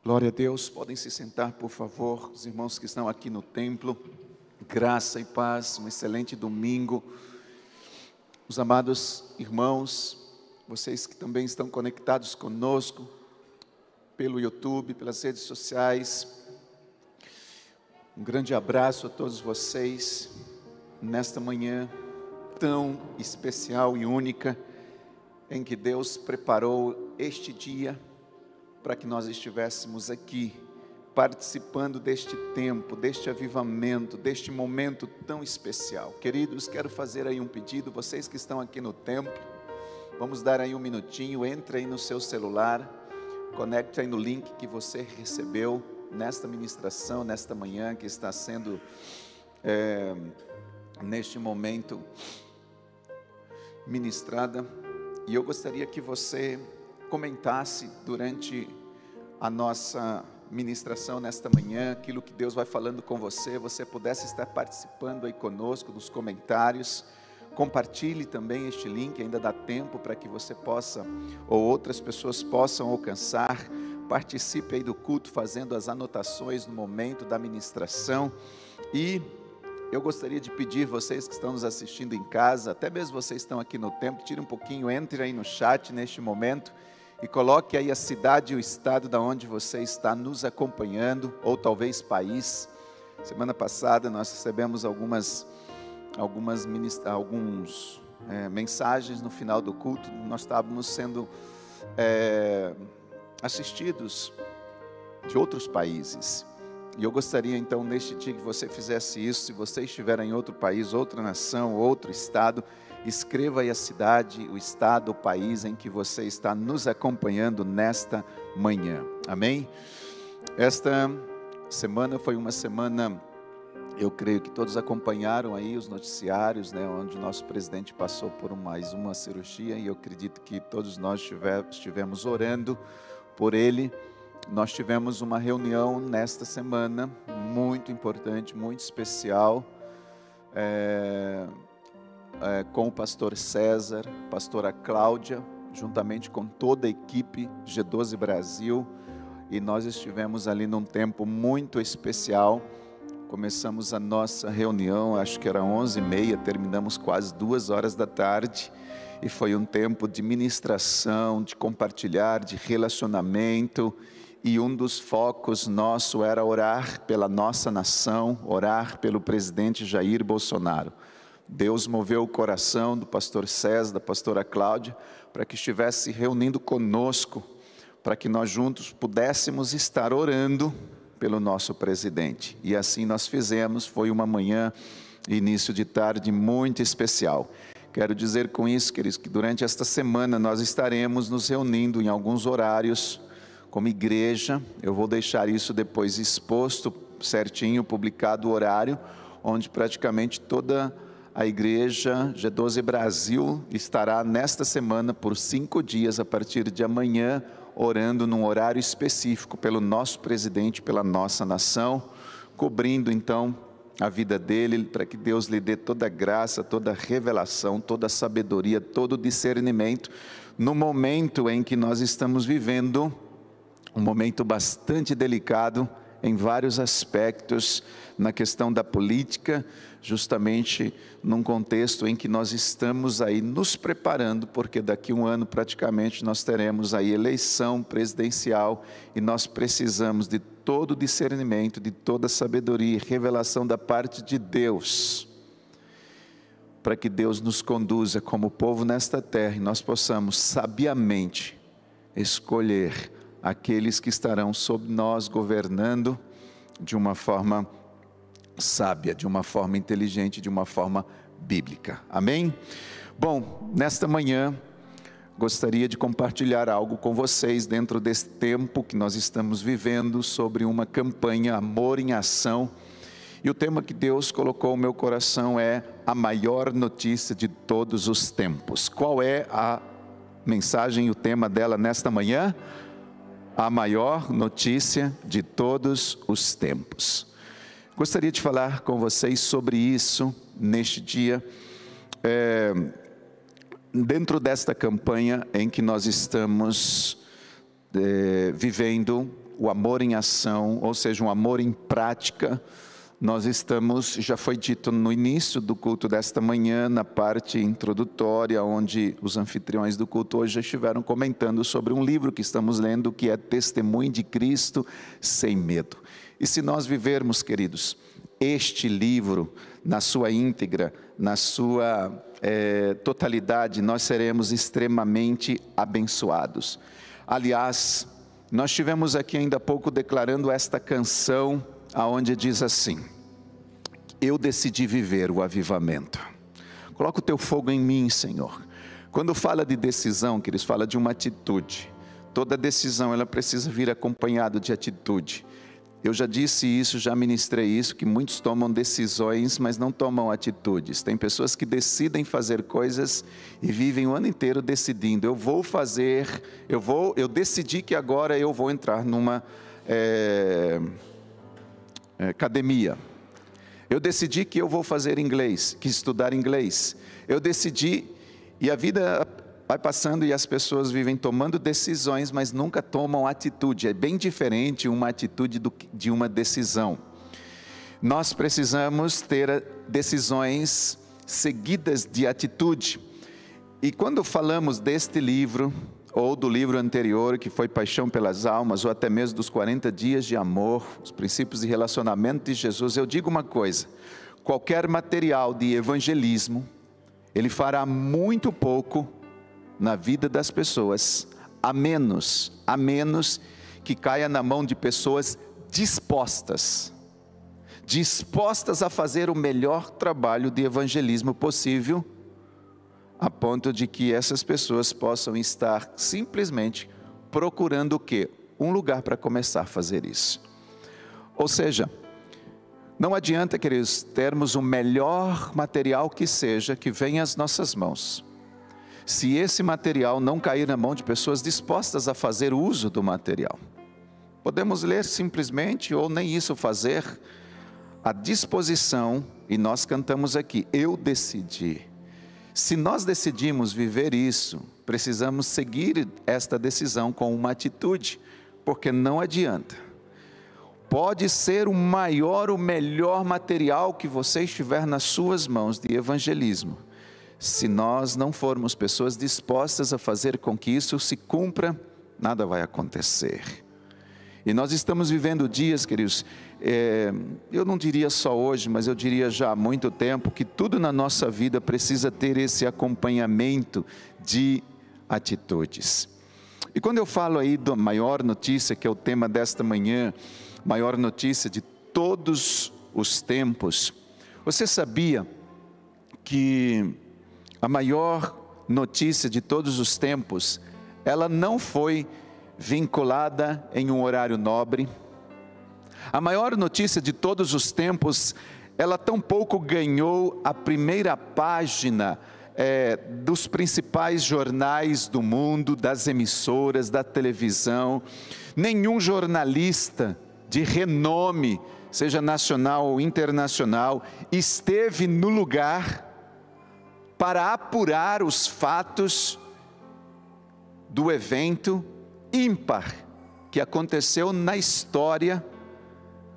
Glória a Deus, podem se sentar, por favor, os irmãos que estão aqui no templo. Graça e paz, um excelente domingo. Os amados irmãos, vocês que também estão conectados conosco pelo YouTube, pelas redes sociais, um grande abraço a todos vocês nesta manhã tão especial e única em que Deus preparou este dia para que nós estivéssemos aqui, participando deste tempo, deste avivamento, deste momento tão especial. Queridos, quero fazer aí um pedido, vocês que estão aqui no templo, vamos dar aí um minutinho, entre aí no seu celular, conecte aí no link que você recebeu nesta ministração, nesta manhã que está sendo, neste momento, ministrada. E eu gostaria que você comentasse durante a nossa ministração nesta manhã, aquilo que Deus vai falando com você, você pudesse estar participando aí conosco nos comentários. Compartilhe também este link, ainda dá tempo para que você possa, ou outras pessoas possam alcançar. Participe aí do culto, fazendo as anotações no momento da ministração. E eu gostaria de pedir vocês que estão nos assistindo em casa, até mesmo vocês que estão aqui no templo, tire um pouquinho, entre aí no chat neste momento e coloque aí a cidade e o estado da onde você está nos acompanhando, ou talvez país. Semana passada nós recebemos algumas mensagens no final do culto. Nós estávamos sendo assistidos de outros países. E eu gostaria então neste dia que você fizesse isso. Se você estiver em outro país, outra nação, outro estado, escreva aí a cidade, o estado, o país em que você está nos acompanhando nesta manhã. Amém? Esta semana foi uma semana, eu creio que todos acompanharam aí os noticiários, né, onde o nosso presidente passou por mais uma cirurgia, e eu acredito que todos nós estivemos orando por ele. Nós tivemos uma reunião nesta semana, muito importante, muito especial, com o pastor César, pastora Cláudia, juntamente com toda a equipe G12 Brasil, e nós estivemos ali num tempo muito especial. Começamos a nossa reunião, acho que era 11h30, terminamos quase 2h da tarde, e foi um tempo de ministração, de compartilhar, de relacionamento, e um dos focos nosso era orar pela nossa nação, orar pelo presidente Jair Bolsonaro. Deus moveu o coração do pastor César, da pastora Cláudia, para que estivesse reunindo conosco, para que nós juntos pudéssemos estar orando pelo nosso presidente. E assim nós fizemos. Foi uma manhã, início de tarde, muito especial. Quero dizer com isso, queridos, que durante esta semana nós estaremos nos reunindo em alguns horários como igreja. Eu vou deixar isso depois exposto, certinho, publicado o horário, onde praticamente toda a igreja G12 Brasil estará nesta semana por 5 dias, a partir de amanhã, orando num horário específico pelo nosso presidente, pela nossa nação, cobrindo então a vida dele, para que Deus lhe dê toda a graça, toda a revelação, toda a sabedoria, todo o discernimento, no momento em que nós estamos vivendo, um momento bastante delicado em vários aspectos, na questão da política, justamente num contexto em que nós estamos aí nos preparando, porque daqui a um ano praticamente nós teremos aí eleição presidencial, e nós precisamos de todo o discernimento, de toda a sabedoria e revelação da parte de Deus, para que Deus nos conduza como povo nesta terra, e nós possamos sabiamente escolher aqueles que estarão sob nós, governando de uma forma sábia, de uma forma inteligente, de uma forma bíblica. Amém? Bom, nesta manhã, gostaria de compartilhar algo com vocês dentro desse tempo que nós estamos vivendo, sobre uma campanha Amor em Ação. E o tema que Deus colocou no meu coração é a maior notícia de todos os tempos. Qual é a mensagem e o tema dela nesta manhã? A maior notícia de todos os tempos. Gostaria de falar com vocês sobre isso neste dia, dentro desta campanha em que nós estamos vivendo o amor em ação, ou seja, um amor em prática. Nós estamos, já foi dito no início do culto desta manhã, na parte introdutória, onde os anfitriões do culto hoje já estiveram comentando sobre um livro que estamos lendo, que é Testemunho de Cristo Sem Medo. E se nós vivermos, queridos, este livro na sua íntegra, na sua totalidade, nós seremos extremamente abençoados. Aliás, nós estivemos aqui ainda há pouco declarando esta canção, aonde diz assim: eu decidi viver o avivamento. Coloca o teu fogo em mim, Senhor. Quando fala de decisão, queridos, fala de uma atitude. Toda decisão, ela precisa vir acompanhada de atitude. Eu já disse isso, já ministrei isso, que muitos tomam decisões, mas não tomam atitudes. Tem pessoas que decidem fazer coisas e vivem o ano inteiro decidindo. Eu decidi que agora eu vou entrar numa academia. Eu decidi que eu vou fazer inglês, que estudar inglês. Eu decidi, e a vida vai passando e as pessoas vivem tomando decisões, mas nunca tomam atitude. É bem diferente uma atitude de uma decisão. Nós precisamos ter decisões seguidas de atitude. E quando falamos deste livro, ou do livro anterior, que foi Paixão pelas Almas, ou até mesmo dos 40 dias de amor, os princípios de relacionamento de Jesus, eu digo uma coisa: qualquer material de evangelismo, ele fará muito pouco na vida das pessoas, a menos que caia na mão de pessoas dispostas a fazer o melhor trabalho de evangelismo possível, a ponto de que essas pessoas possam estar simplesmente procurando o quê? Um lugar para começar a fazer isso. Ou seja, não adianta, queridos, termos o melhor material que seja, que venha às nossas mãos, se esse material não cair na mão de pessoas dispostas a fazer uso do material. Podemos ler simplesmente, ou nem isso fazer, a disposição, e nós cantamos aqui, eu decidi. Se nós decidimos viver isso, precisamos seguir esta decisão com uma atitude, porque não adianta. Pode ser o maior, o melhor material que você estiver nas suas mãos de evangelismo. Se nós não formos pessoas dispostas a fazer com que isso se cumpra, nada vai acontecer. E nós estamos vivendo dias, queridos, eu não diria só hoje, mas eu diria já há muito tempo, que tudo na nossa vida precisa ter esse acompanhamento de atitudes. E quando eu falo aí da maior notícia, que é o tema desta manhã, maior notícia de todos os tempos, você sabia que a maior notícia de todos os tempos, ela não foi vinculada em um horário nobre? A maior notícia de todos os tempos, ela tampouco ganhou a primeira página dos principais jornais do mundo, das emissoras, da televisão. Nenhum jornalista de renome, seja nacional ou internacional, esteve no lugar para apurar os fatos do evento ímpar que aconteceu na história.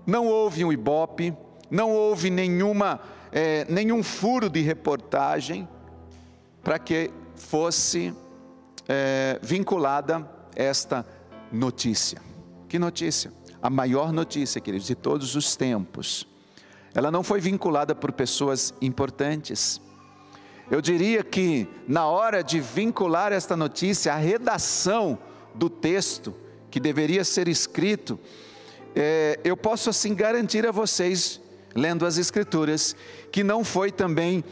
Não houve um ibope, não houve nenhum furo de reportagem para que fosse vinculada esta notícia. Que notícia? A maior notícia, queridos, de todos os tempos. Ela não foi vinculada por pessoas importantes. Eu diria que na hora de vincular esta notícia, a redação do texto que deveria ser escrito, eu posso assim garantir a vocês, lendo as Escrituras, que não foi também,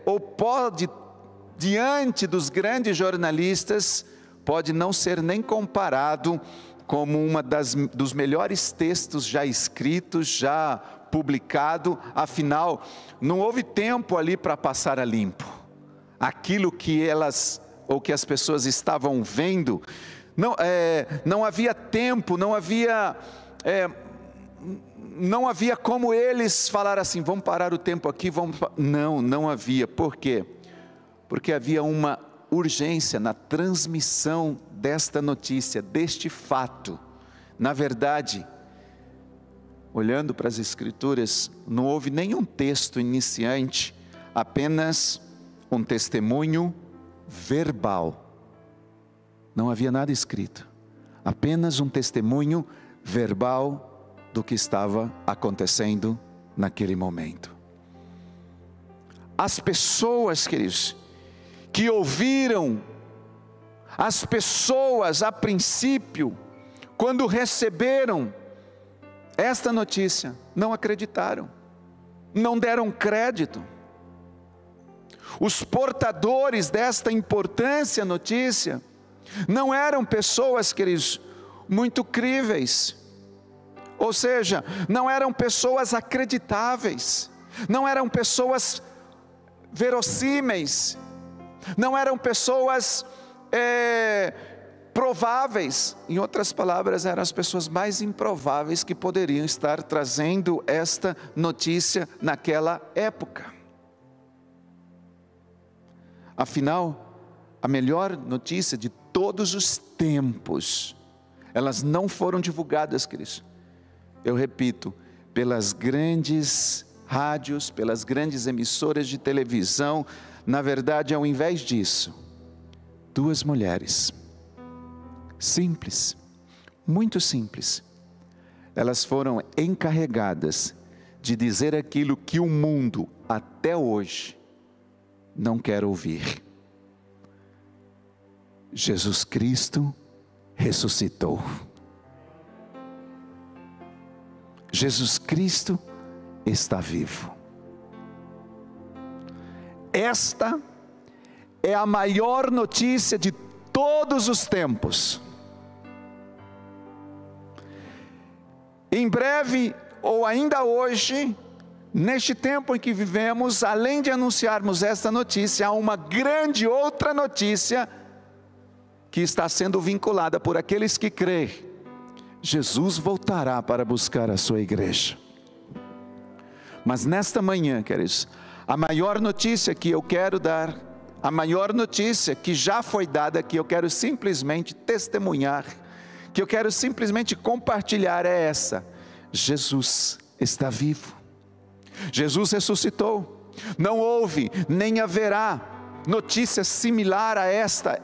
ou pode, diante dos grandes jornalistas, pode não ser nem comparado como dos melhores textos já escritos, já publicado. Afinal, não houve tempo ali para passar a limpo. Aquilo que as pessoas estavam vendo, não havia tempo, não havia como eles falar assim, vamos parar o tempo aqui, não havia. Por quê? Porque havia uma urgência na transmissão desta notícia, deste fato, Na verdade, olhando para as Escrituras, não houve nenhum texto iniciante, apenas um testemunho verbal. Não havia nada escrito, apenas um testemunho verbal do que estava acontecendo naquele momento. As pessoas, queridos, que ouviram, as pessoas a princípio, quando receberam esta notícia, não acreditaram, não deram crédito. Os portadores desta importante notícia não eram pessoas, queridos, muito críveis, ou seja, não eram pessoas acreditáveis, não eram pessoas verossímeis, não eram pessoas prováveis. Em outras palavras, eram as pessoas mais improváveis que poderiam estar trazendo esta notícia naquela época. Afinal, a melhor notícia de todos os tempos, elas não foram divulgadas, queridos, eu repito, pelas grandes rádios, pelas grandes emissoras de televisão. Na verdade, ao invés disso, duas mulheres, simples, muito simples, elas foram encarregadas de dizer aquilo que o mundo até hoje não quer ouvir: Jesus Cristo ressuscitou. Jesus Cristo está vivo. Esta é a maior notícia de todos os tempos. Em breve, ou ainda hoje, neste tempo em que vivemos, além de anunciarmos esta notícia, há uma grande outra notícia que está sendo vinculada por aqueles que creem. Jesus voltará para buscar a sua igreja. Mas nesta manhã, queridos, a maior notícia que eu quero dar, a maior notícia que já foi dada, que eu quero simplesmente testemunhar, que eu quero simplesmente compartilhar é essa: Jesus está vivo. Jesus ressuscitou. Não houve, nem haverá notícia similar a esta,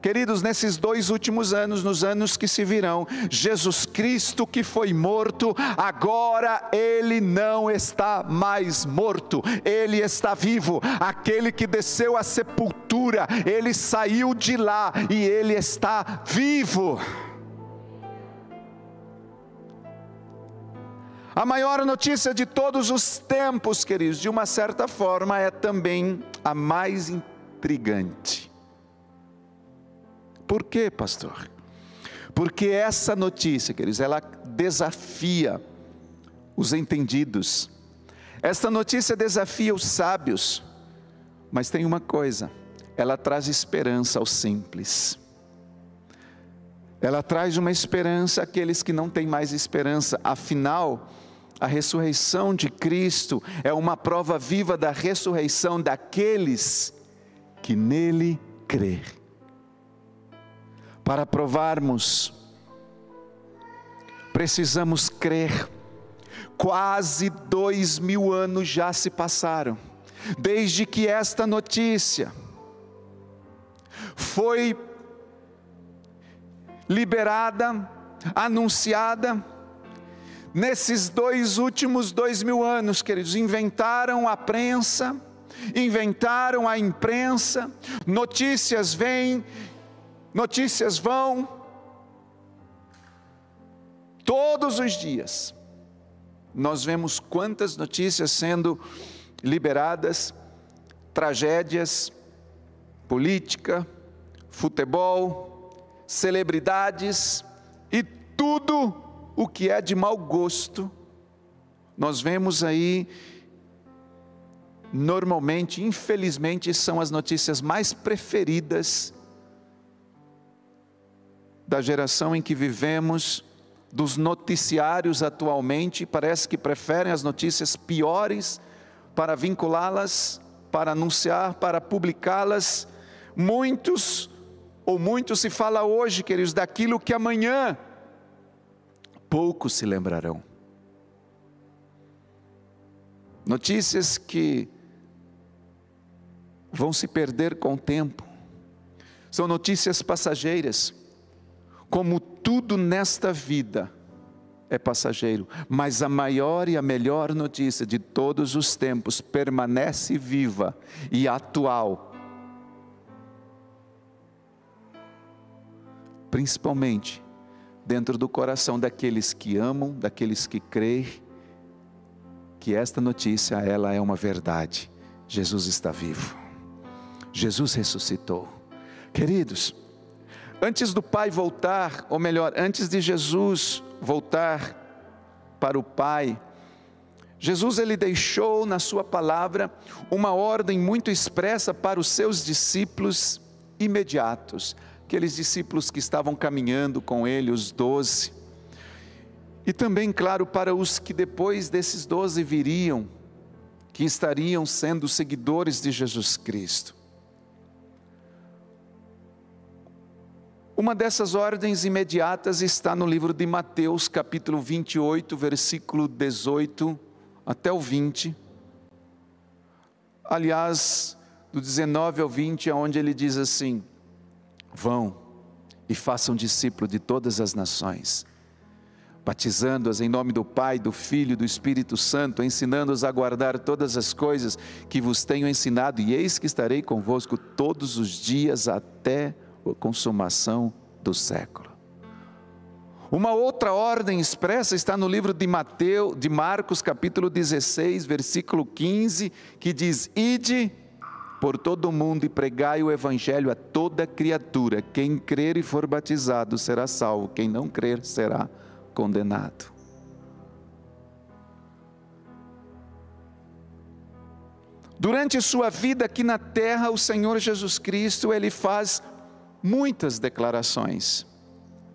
queridos, nesses 2 últimos anos, nos anos que se virão. Jesus Cristo que foi morto, agora Ele não está mais morto, Ele está vivo. Aquele que desceu à sepultura, Ele saiu de lá e Ele está vivo. A maior notícia de todos os tempos, queridos, de uma certa forma é também a mais intrigante. Por quê, pastor? Porque essa notícia, queridos, ela desafia os entendidos. Esta notícia desafia os sábios. Mas tem uma coisa, ela traz esperança aos simples. Ela traz uma esperança àqueles que não têm mais esperança. Afinal, a ressurreição de Cristo é uma prova viva da ressurreição daqueles que nele crê. Para provarmos, precisamos crer. Quase 2000 anos já se passaram, desde que esta notícia foi liberada, anunciada. Nesses 2 últimos 2000 anos, queridos, inventaram a prensa, inventaram a imprensa, notícias vêm, notícias vão, todos os dias, nós vemos quantas notícias sendo liberadas, tragédias, política, futebol, celebridades e tudo o que é de mau gosto. Nós vemos aí, normalmente, infelizmente, são as notícias mais preferidas da geração em que vivemos, dos noticiários atualmente. Parece que preferem as notícias piores para vinculá-las, para anunciar, para publicá-las. Muito se fala hoje, queridos, daquilo que amanhã poucos se lembrarão. Notícias que vão se perder com o tempo. São notícias passageiras, como tudo nesta vida é passageiro, mas a maior e a melhor notícia de todos os tempos permanece viva e atual, principalmente dentro do coração daqueles que amam, daqueles que creem que esta notícia, ela é uma verdade. Jesus está vivo, Jesus ressuscitou. Queridos, antes do Pai voltar, ou melhor, antes de Jesus voltar para o Pai, Jesus ele deixou na sua palavra uma ordem muito expressa para os seus discípulos imediatos, aqueles discípulos que estavam caminhando com ele, os 12, e também, claro, para os que depois desses 12 viriam, que estariam sendo seguidores de Jesus Cristo. Uma dessas ordens imediatas está no livro de Mateus, capítulo 28, versículo 18 até o 20. Aliás, do 19 ao 20, é onde ele diz assim: vão e façam discípulo de todas as nações, batizando-as em nome do Pai, do Filho e do Espírito Santo, ensinando-os a guardar todas as coisas que vos tenho ensinado, e eis que estarei convosco todos os dias até a consumação do século. Uma outra ordem expressa está no livro de Marcos, capítulo 16, versículo 15, que diz: ide por todo o mundo e pregai o evangelho a toda criatura. Quem crer e for batizado será salvo, quem não crer será condenado. Durante sua vida aqui na terra, o Senhor Jesus Cristo, ele faz muitas declarações.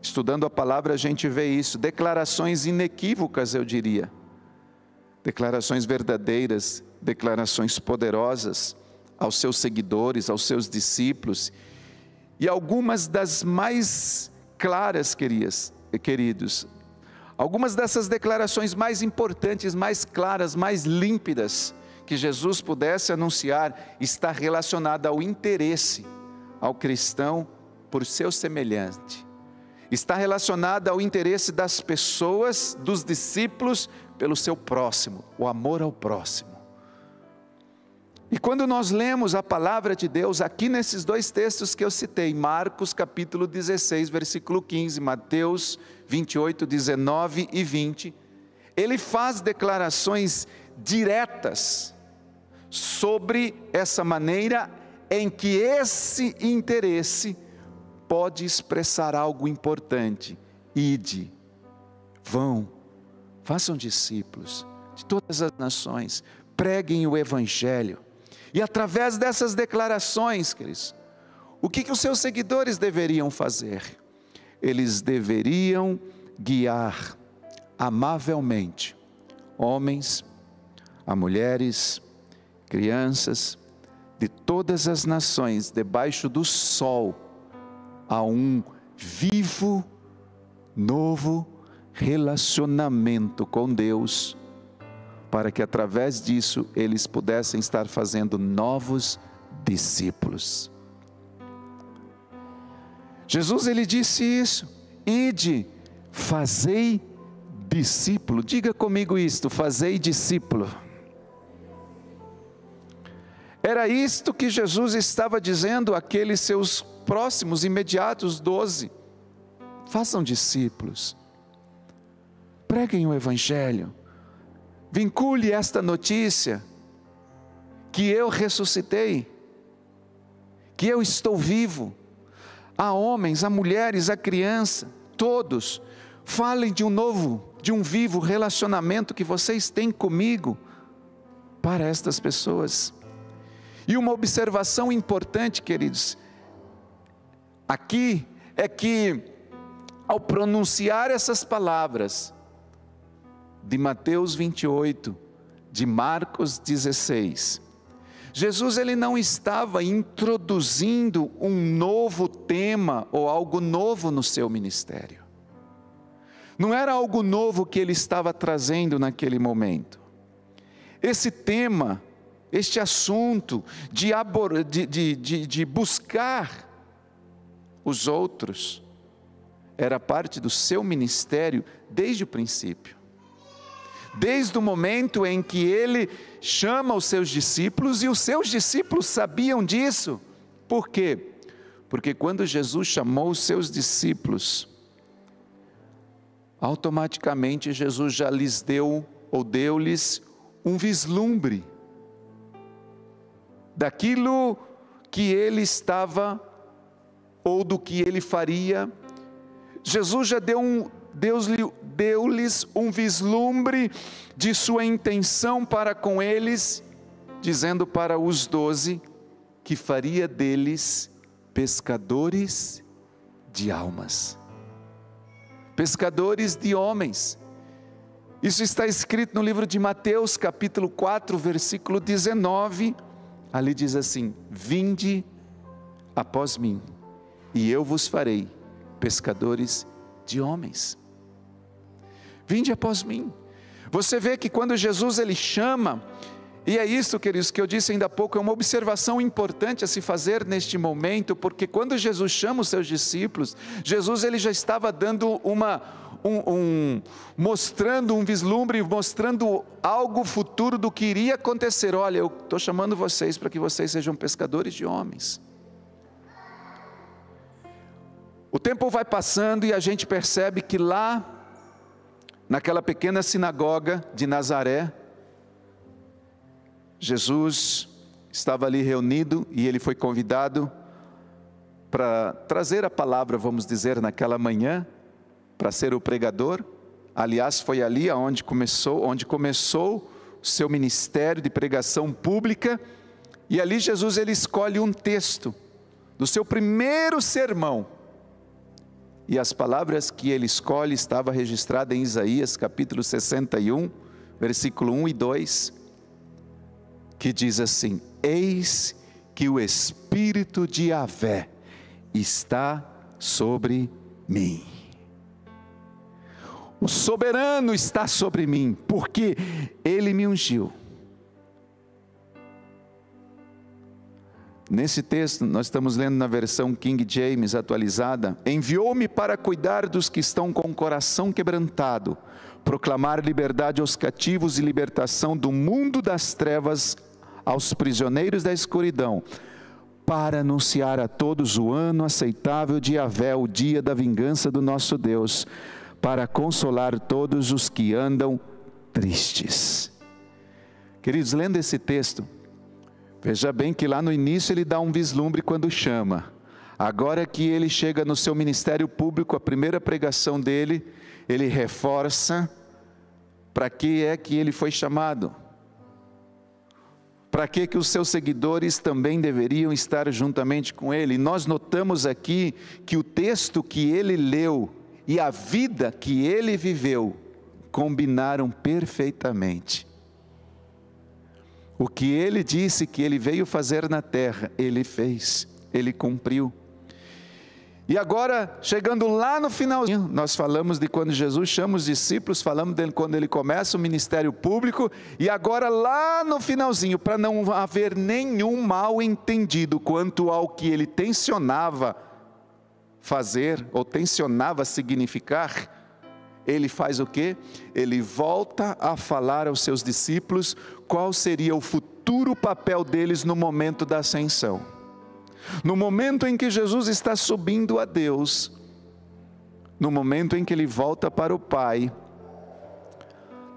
Estudando a palavra a gente vê isso, declarações inequívocas, eu diria, declarações verdadeiras, declarações poderosas aos seus seguidores, aos seus discípulos, e algumas das mais claras, queridos, algumas dessas declarações mais importantes, mais claras, mais límpidas, que Jesus pudesse anunciar, está relacionada ao interesse ao cristão por seu semelhante, está relacionada ao interesse das pessoas, dos discípulos, pelo seu próximo, o amor ao próximo. E quando nós lemos a palavra de Deus, aqui nesses dois textos que eu citei, Marcos capítulo 16, versículo 15, Mateus 28, 19 e 20, ele faz declarações diretas sobre essa maneira em que esse interesse pode expressar algo importante. Ide, vão, façam discípulos de todas as nações, preguem o evangelho. E através dessas declarações, queridos, o que os seus seguidores deveriam fazer? Eles deveriam guiar amavelmente homens, a mulheres, crianças, de todas as nações, debaixo do sol, a um vivo, novo relacionamento com Deus, para que através disso eles pudessem estar fazendo novos discípulos. Jesus ele disse isso: ide, fazei discípulo. Diga comigo isto: fazei discípulo. Era isto que Jesus estava dizendo àqueles seus próximos, imediatos 12. Façam discípulos, preguem o evangelho, vincule esta notícia, que eu ressuscitei, que eu estou vivo, a homens, a mulheres, a criança, todos, falem de um vivo relacionamento que vocês têm comigo, para estas pessoas. E uma observação importante, queridos, aqui é que, ao pronunciar essas palavras, de Mateus 28, de Marcos 16, Jesus ele não estava introduzindo um novo tema ou algo novo no seu ministério. Não era algo novo que ele estava trazendo naquele momento. Esse tema, este assunto de buscar os outros, era parte do seu ministério desde o princípio. Desde o momento em que ele chama os seus discípulos, e os seus discípulos sabiam disso. Por quê? Porque quando Jesus chamou os seus discípulos, automaticamente Jesus já lhes deu, ou deu-lhes, um vislumbre daquilo que ele estava, ou do que ele faria. Jesus já deu-lhes um vislumbre de sua intenção para com eles, dizendo para os 12 que faria deles pescadores de almas, pescadores de homens. Isso está escrito no livro de Mateus, capítulo 4, versículo 19, ali diz assim: vinde após mim, e eu vos farei pescadores de homens. Vinde após mim. Você vê que quando Jesus ele chama, e é isso, queridos, que eu disse ainda há pouco, é uma observação importante a se fazer neste momento, porque quando Jesus chama os seus discípulos, Jesus ele já estava dando mostrando um vislumbre, mostrando algo futuro do que iria acontecer. Olha, eu estou chamando vocês para que vocês sejam pescadores de homens. O tempo vai passando e a gente percebe que lá, naquela pequena sinagoga de Nazaré, Jesus estava ali reunido e ele foi convidado para trazer a palavra, vamos dizer, naquela manhã, para ser o pregador. Aliás, foi ali onde começou o seu ministério de pregação pública, e ali Jesus ele escolhe um texto do seu primeiro sermão, e as palavras que ele escolhe estavam registradas em Isaías capítulo 61, versículo 1 e 2, que diz assim: eis que o Espírito de Yahvé está sobre mim. O soberano está sobre mim, porque ele me ungiu. Nesse texto, nós estamos lendo na versão King James atualizada: enviou-me para cuidar dos que estão com o coração quebrantado, proclamar liberdade aos cativos e libertação do mundo das trevas aos prisioneiros da escuridão, para anunciar a todos o ano aceitável de Yahvé, o dia da vingança do nosso Deus, para consolar todos os que andam tristes. Queridos, lendo esse texto, veja bem que lá no início ele dá um vislumbre quando chama. Agora que ele chega no seu ministério público, a primeira pregação dele, ele reforça para que é que ele foi chamado. Para que os seus seguidores também deveriam estar juntamente com ele. E nós notamos aqui que o texto que ele leu e a vida que ele viveu combinaram perfeitamente. O que ele disse que ele veio fazer na terra, ele fez, ele cumpriu. E agora, chegando lá no finalzinho, nós falamos de quando Jesus chama os discípulos, falamos dele quando ele começa o ministério público, e agora lá no finalzinho, para não haver nenhum mal entendido quanto ao que ele tensionava fazer, ou tensionava significar, ele faz o quê? Ele volta a falar aos seus discípulos qual seria o futuro papel deles no momento da ascensão. No momento em que Jesus está subindo a Deus, no momento em que ele volta para o Pai,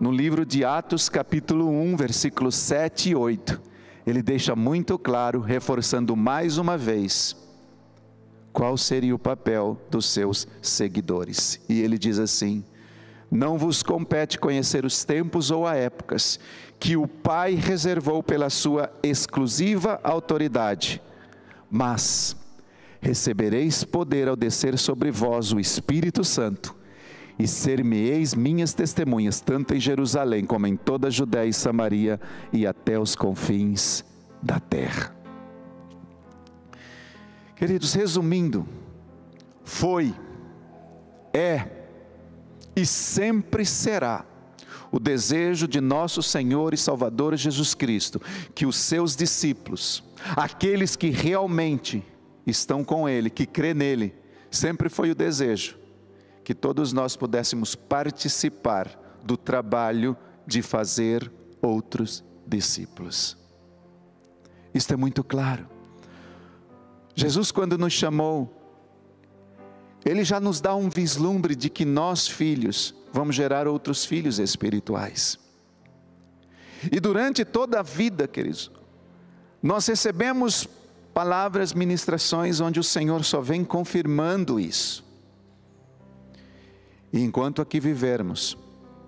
no livro de Atos capítulo 1, versículos 7 e 8, ele deixa muito claro, reforçando mais uma vez, qual seria o papel dos seus seguidores. E ele diz assim: não vos compete conhecer os tempos ou as épocas que o Pai reservou pela sua exclusiva autoridade, mas recebereis poder ao descer sobre vós o Espírito Santo, e ser-me-eis minhas testemunhas, tanto em Jerusalém como em toda a Judéia e Samaria e até os confins da terra. Queridos, resumindo, foi, é e sempre será o desejo de nosso Senhor e Salvador Jesus Cristo, que os seus discípulos, aqueles que realmente estão com Ele, que crê nele, sempre foi o desejo, que todos nós pudéssemos participar do trabalho de fazer outros discípulos. Isto é muito claro. Jesus, quando nos chamou, Ele já nos dá um vislumbre de que nós, filhos, vamos gerar outros filhos espirituais. E durante toda a vida, queridos, nós recebemos palavras, ministrações, onde o Senhor só vem confirmando isso. E enquanto aqui vivermos,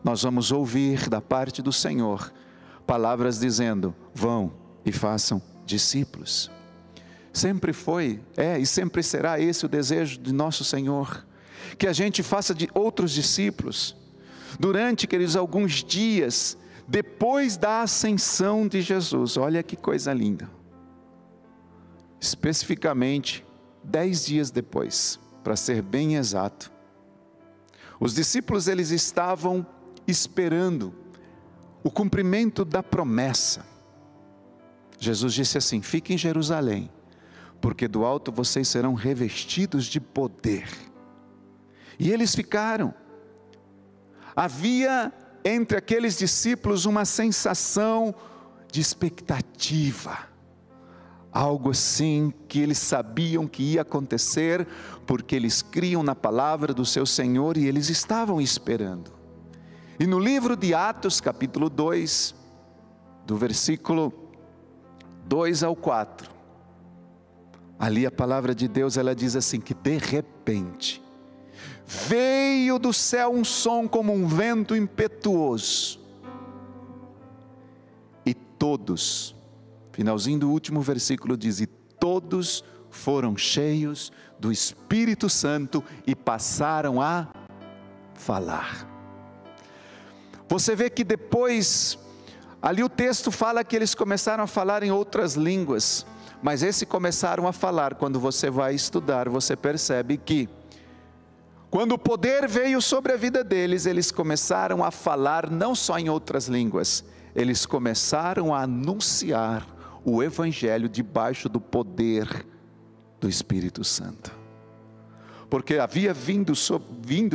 nós vamos ouvir da parte do Senhor palavras dizendo: vão e façam discípulos. Sempre foi, e sempre será esse o desejo de nosso Senhor, que a gente faça de outros discípulos. Durante, queridos, alguns dias, depois da ascensão de Jesus, olha que coisa linda, especificamente 10 dias depois, para ser bem exato, os discípulos, eles estavam esperando o cumprimento da promessa. Jesus disse assim: fiquem em Jerusalém, porque do alto vocês serão revestidos de poder. E eles ficaram. Havia entre aqueles discípulos uma sensação de expectativa, algo assim que eles sabiam que ia acontecer, porque eles criam na palavra do seu Senhor e eles estavam esperando. E no livro de Atos, capítulo 2, do versículo 2 ao 4, ali a palavra de Deus, ela diz assim, que de repente veio do céu um som como um vento impetuoso, e todos, finalzinho do último versículo diz, e todos foram cheios do Espírito Santo e passaram a falar. Você vê que depois, ali o texto fala que eles começaram a falar em outras línguas, mas esse começaram a falar, quando você vai estudar, você percebe que quando o poder veio sobre a vida deles, eles começaram a falar não só em outras línguas, eles começaram a anunciar o Evangelho debaixo do poder do Espírito Santo. Porque havia vindo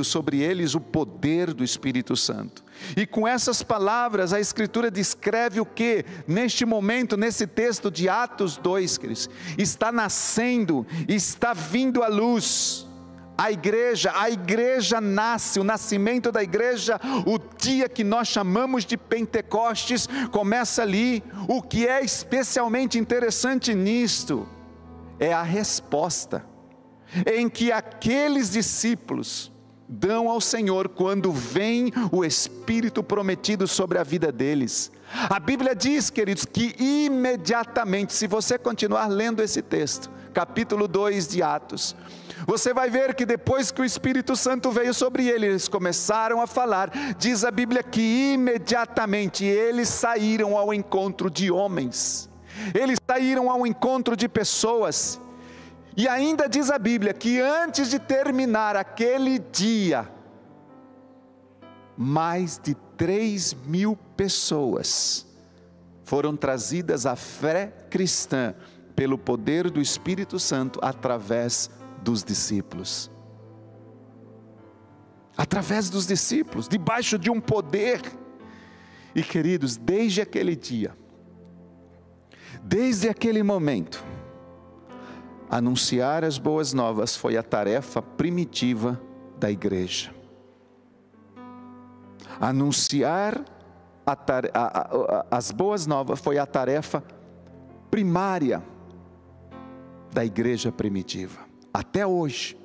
sobre eles o poder do Espírito Santo. E com essas palavras a Escritura descreve o que? Neste momento, nesse texto de Atos 2, queridos, está nascendo, está vindo à luz. A igreja nasce, o nascimento da igreja, o dia que nós chamamos de Pentecostes, começa ali. O que é especialmente interessante nisto, é a resposta, em que aqueles discípulos dão ao Senhor, quando vem o Espírito prometido sobre a vida deles. A Bíblia diz, queridos, que imediatamente, se você continuar lendo esse texto, capítulo 2 de Atos, você vai ver que depois que o Espírito Santo veio sobre eles, eles começaram a falar. Diz a Bíblia que imediatamente eles saíram ao encontro de homens, eles saíram ao encontro de pessoas, e ainda diz a Bíblia que antes de terminar aquele dia, mais de 3.000 pessoas foram trazidas à fé cristã pelo poder do Espírito Santo através dos discípulos. Através dos discípulos, debaixo de um poder. E queridos, desde aquele dia, desde aquele momento, anunciar as boas novas foi a tarefa primitiva da igreja. Anunciar as boas novas foi a tarefa primária da igreja primitiva. Até hoje.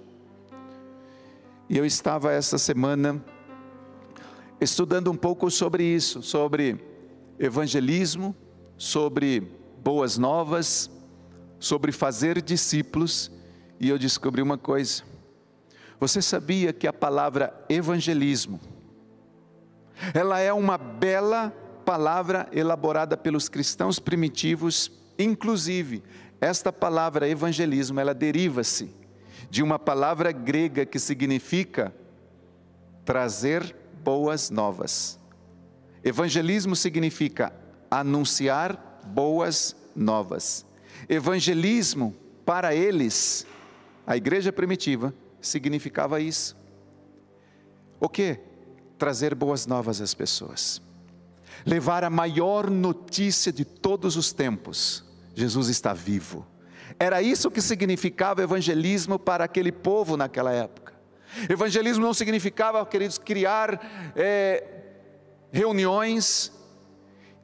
E eu estava essa semana estudando um pouco sobre isso, sobre evangelismo, sobre boas novas, sobre fazer discípulos, e eu descobri uma coisa. Você sabia que a palavra evangelismo, ela é uma bela palavra elaborada pelos cristãos primitivos, inclusive esta palavra evangelismo, ela deriva-se de uma palavra grega que significa trazer boas novas. Evangelismo significa anunciar boas novas. Evangelismo, para eles, a igreja primitiva, significava isso. O quê? Trazer boas novas às pessoas. Levar a maior notícia de todos os tempos: Jesus está vivo. Era isso que significava evangelismo para aquele povo naquela época. Evangelismo não significava, queridos, criar reuniões,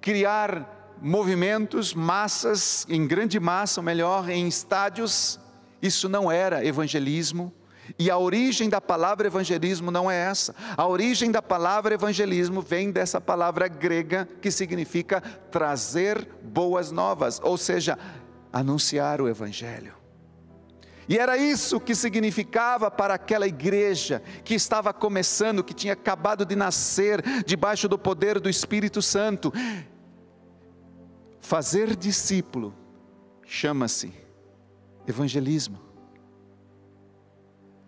criar movimentos, massas, em grande massa, ou melhor, em estádios. Isso não era evangelismo. E a origem da palavra evangelismo não é essa. A origem da palavra evangelismo vem dessa palavra grega que significa trazer boas novas, ou seja, anunciar o evangelho. E era isso que significava para aquela igreja que estava começando, que tinha acabado de nascer debaixo do poder do Espírito Santo. Fazer discípulo chama-se evangelismo.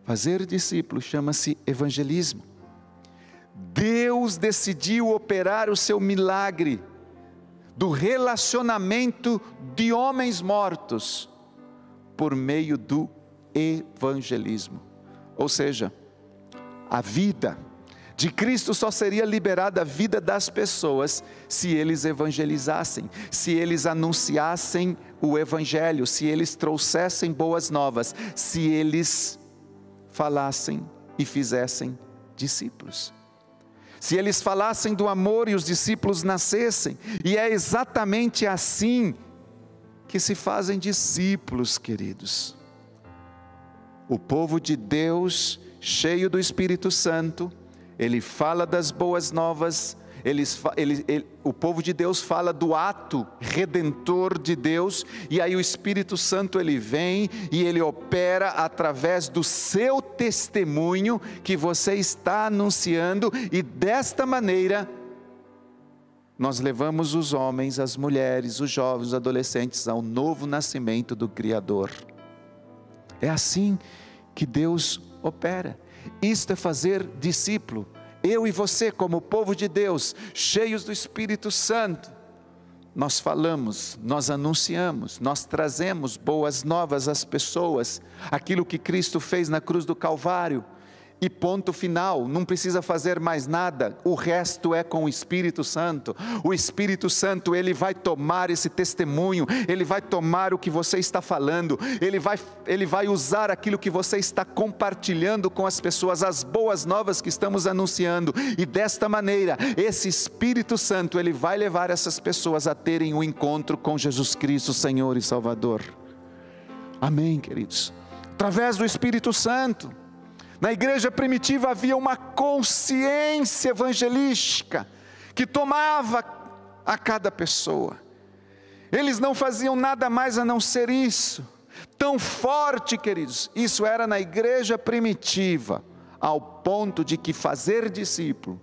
Fazer discípulo chama-se evangelismo. Deus decidiu operar o seu milagre do relacionamento de homens mortos por meio do evangelismo. Ou seja, a vida de Cristo só seria liberada, a vida das pessoas, se eles evangelizassem, se eles anunciassem o evangelho, se eles trouxessem boas novas, se eles falassem e fizessem discípulos. Se eles falassem do amor e os discípulos nascessem. E é exatamente assim que se fazem discípulos, queridos. O povo de Deus, cheio do Espírito Santo, ele fala das boas novas, o povo de Deus fala do ato redentor de Deus, e aí o Espírito Santo ele vem e ele opera através do seu testemunho que você está anunciando, e desta maneira nós levamos os homens, as mulheres, os jovens, os adolescentes ao novo nascimento do Criador. É assim que Deus opera. Isto é fazer discípulo. Eu e você, como povo de Deus, cheios do Espírito Santo, nós falamos, nós anunciamos, nós trazemos boas novas às pessoas, aquilo que Cristo fez na cruz do Calvário, e ponto final, não precisa fazer mais nada, o resto é com o Espírito Santo. O Espírito Santo, ele vai tomar esse testemunho, ele vai tomar o que você está falando, ele vai usar aquilo que você está compartilhando com as pessoas, as boas novas que estamos anunciando, e desta maneira, esse Espírito Santo, ele vai levar essas pessoas a terem um encontro com Jesus Cristo, Senhor e Salvador. Amém, queridos? Através do Espírito Santo. Na igreja primitiva havia uma consciência evangelística que tomava a cada pessoa. Eles não faziam nada mais a não ser isso. Tão forte, queridos, isso era na igreja primitiva, ao ponto de que fazer discípulo,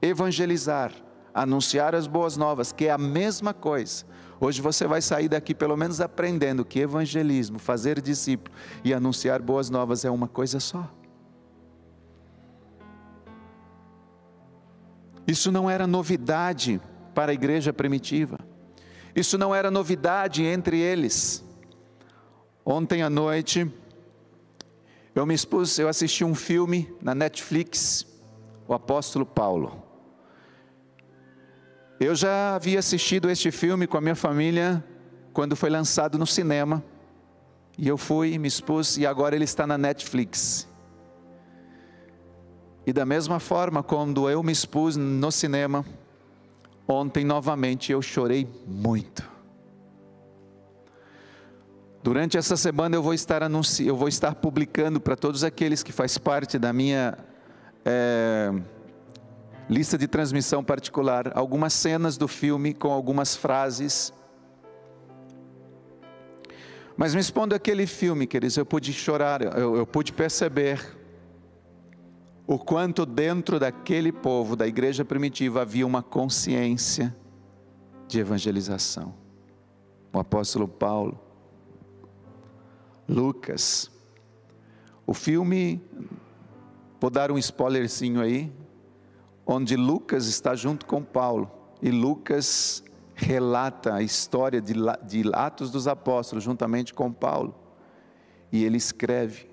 evangelizar, anunciar as boas novas, que é a mesma coisa. Hoje você vai sair daqui pelo menos aprendendo que evangelismo, fazer discípulo e anunciar boas novas é uma coisa só. Isso não era novidade para a igreja primitiva. Isso não era novidade entre eles. Ontem à noite, eu assisti um filme na Netflix, o Apóstolo Paulo. Eu já havia assistido este filme com a minha família, quando foi lançado no cinema. E eu fui, me expus, e agora ele está na Netflix. E da mesma forma, quando eu me expus no cinema, ontem novamente eu chorei muito. Durante essa semana eu vou estar publicando para todos aqueles que fazem parte da minha lista de transmissão particular, algumas cenas do filme com algumas frases. Mas me expondo aquele filme, queridos, eu pude chorar, eu pude perceber o quanto dentro daquele povo, da igreja primitiva, havia uma consciência de evangelização. O apóstolo Paulo, Lucas, o filme, Vou dar um spoilerzinho aí, onde Lucas está junto com Paulo, e Lucas relata a história de Atos dos Apóstolos, juntamente com Paulo, e ele escreve.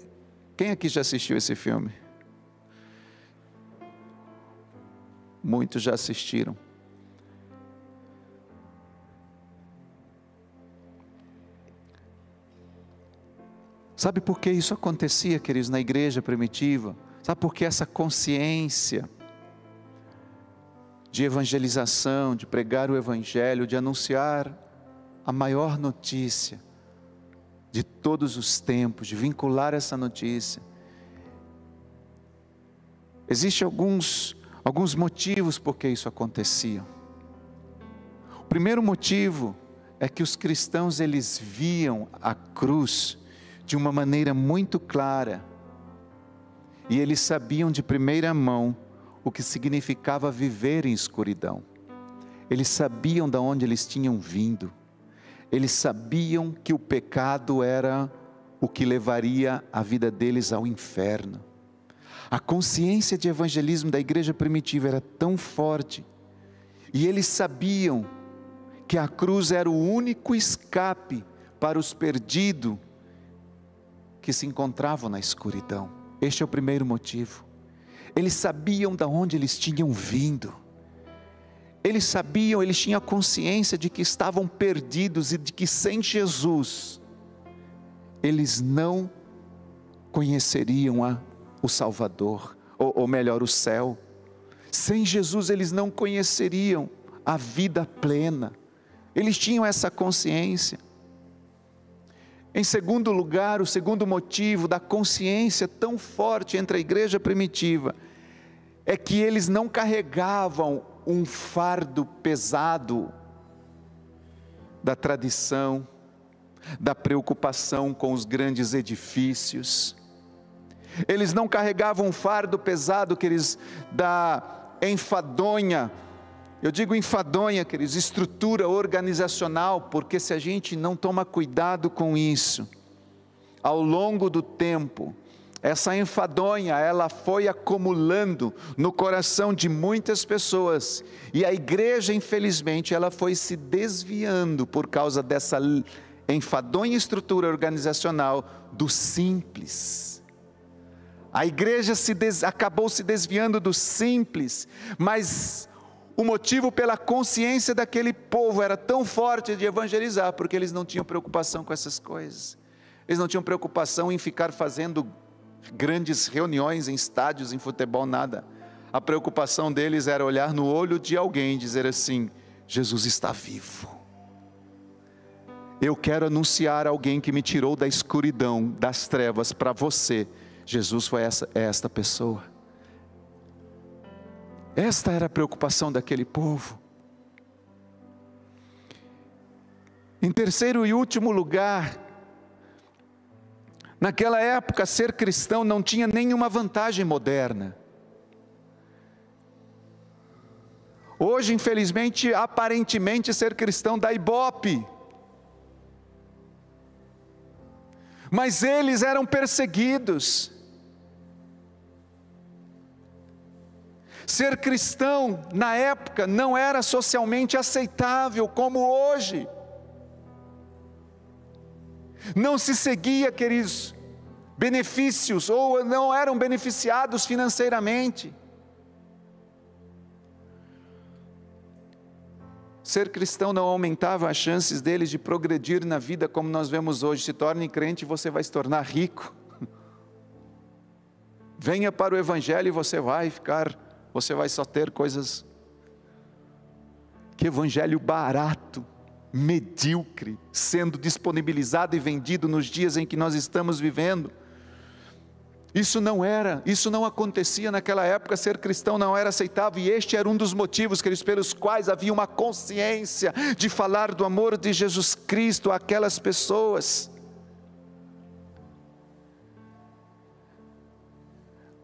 Quem aqui já assistiu esse filme? Muitos já assistiram. Sabe por que isso acontecia, queridos, na igreja primitiva? Sabe por que essa consciência de evangelização, de pregar o evangelho, de anunciar a maior notícia de todos os tempos, de vincular essa notícia? Existem alguns motivos por que isso acontecia. O primeiro motivo é que os cristãos, eles viam a cruz de uma maneira muito clara, e eles sabiam de primeira mão o que significava viver em escuridão. Eles sabiam de onde eles tinham vindo, eles sabiam que o pecado era o que levaria a vida deles ao inferno. A consciência de evangelismo da igreja primitiva era tão forte, e eles sabiam que a cruz era o único escape para os perdidos que se encontravam na escuridão. Este é o primeiro motivo. Eles sabiam de onde eles tinham vindo, eles sabiam, eles tinham a consciência de que estavam perdidos, e de que sem Jesus, eles não conheceriam o Salvador, ou melhor, o céu. Sem Jesus eles não conheceriam a vida plena. Eles tinham essa consciência. Em segundo lugar, o segundo motivo da consciência tão forte entre a igreja primitiva é que eles não carregavam um fardo pesado da tradição, da preocupação com os grandes edifícios. Eles não carregavam um fardo pesado, queridos, da enfadonha. Eu digo enfadonha, queridos, estrutura organizacional, porque se a gente não toma cuidado com isso, ao longo do tempo, essa enfadonha, ela foi acumulando no coração de muitas pessoas, e a igreja, infelizmente, ela foi se desviando por causa dessa enfadonha estrutura organizacional do simples. A igreja acabou se desviando do simples, mas o motivo pela consciência daquele povo era tão forte de evangelizar, porque eles não tinham preocupação com essas coisas. Eles não tinham preocupação em ficar fazendo grandes reuniões em estádios, em futebol, nada. A preocupação deles era olhar no olho de alguém e dizer assim: Jesus está vivo. Eu quero anunciar a alguém que me tirou da escuridão, das trevas, para você. Jesus foi esta pessoa. Esta era a preocupação daquele povo. Em terceiro e último lugar, naquela época ser cristão não tinha nenhuma vantagem moderna. Hoje, infelizmente, aparentemente ser cristão dá ibope. Mas eles eram perseguidos. Ser cristão na época não era socialmente aceitável como hoje. Não se seguia, queridos, benefícios, ou não eram beneficiados financeiramente. Ser cristão não aumentava as chances deles de progredir na vida como nós vemos hoje. Se torne crente e você vai se tornar rico. Venha para o evangelho e você vai só ter coisas. Que evangelho barato, medíocre, sendo disponibilizado e vendido nos dias em que nós estamos vivendo. Isso não acontecia naquela época. Ser cristão não era aceitável, e este era um dos motivos, queridos, pelos quais havia uma consciência de falar do amor de Jesus Cristo àquelas pessoas.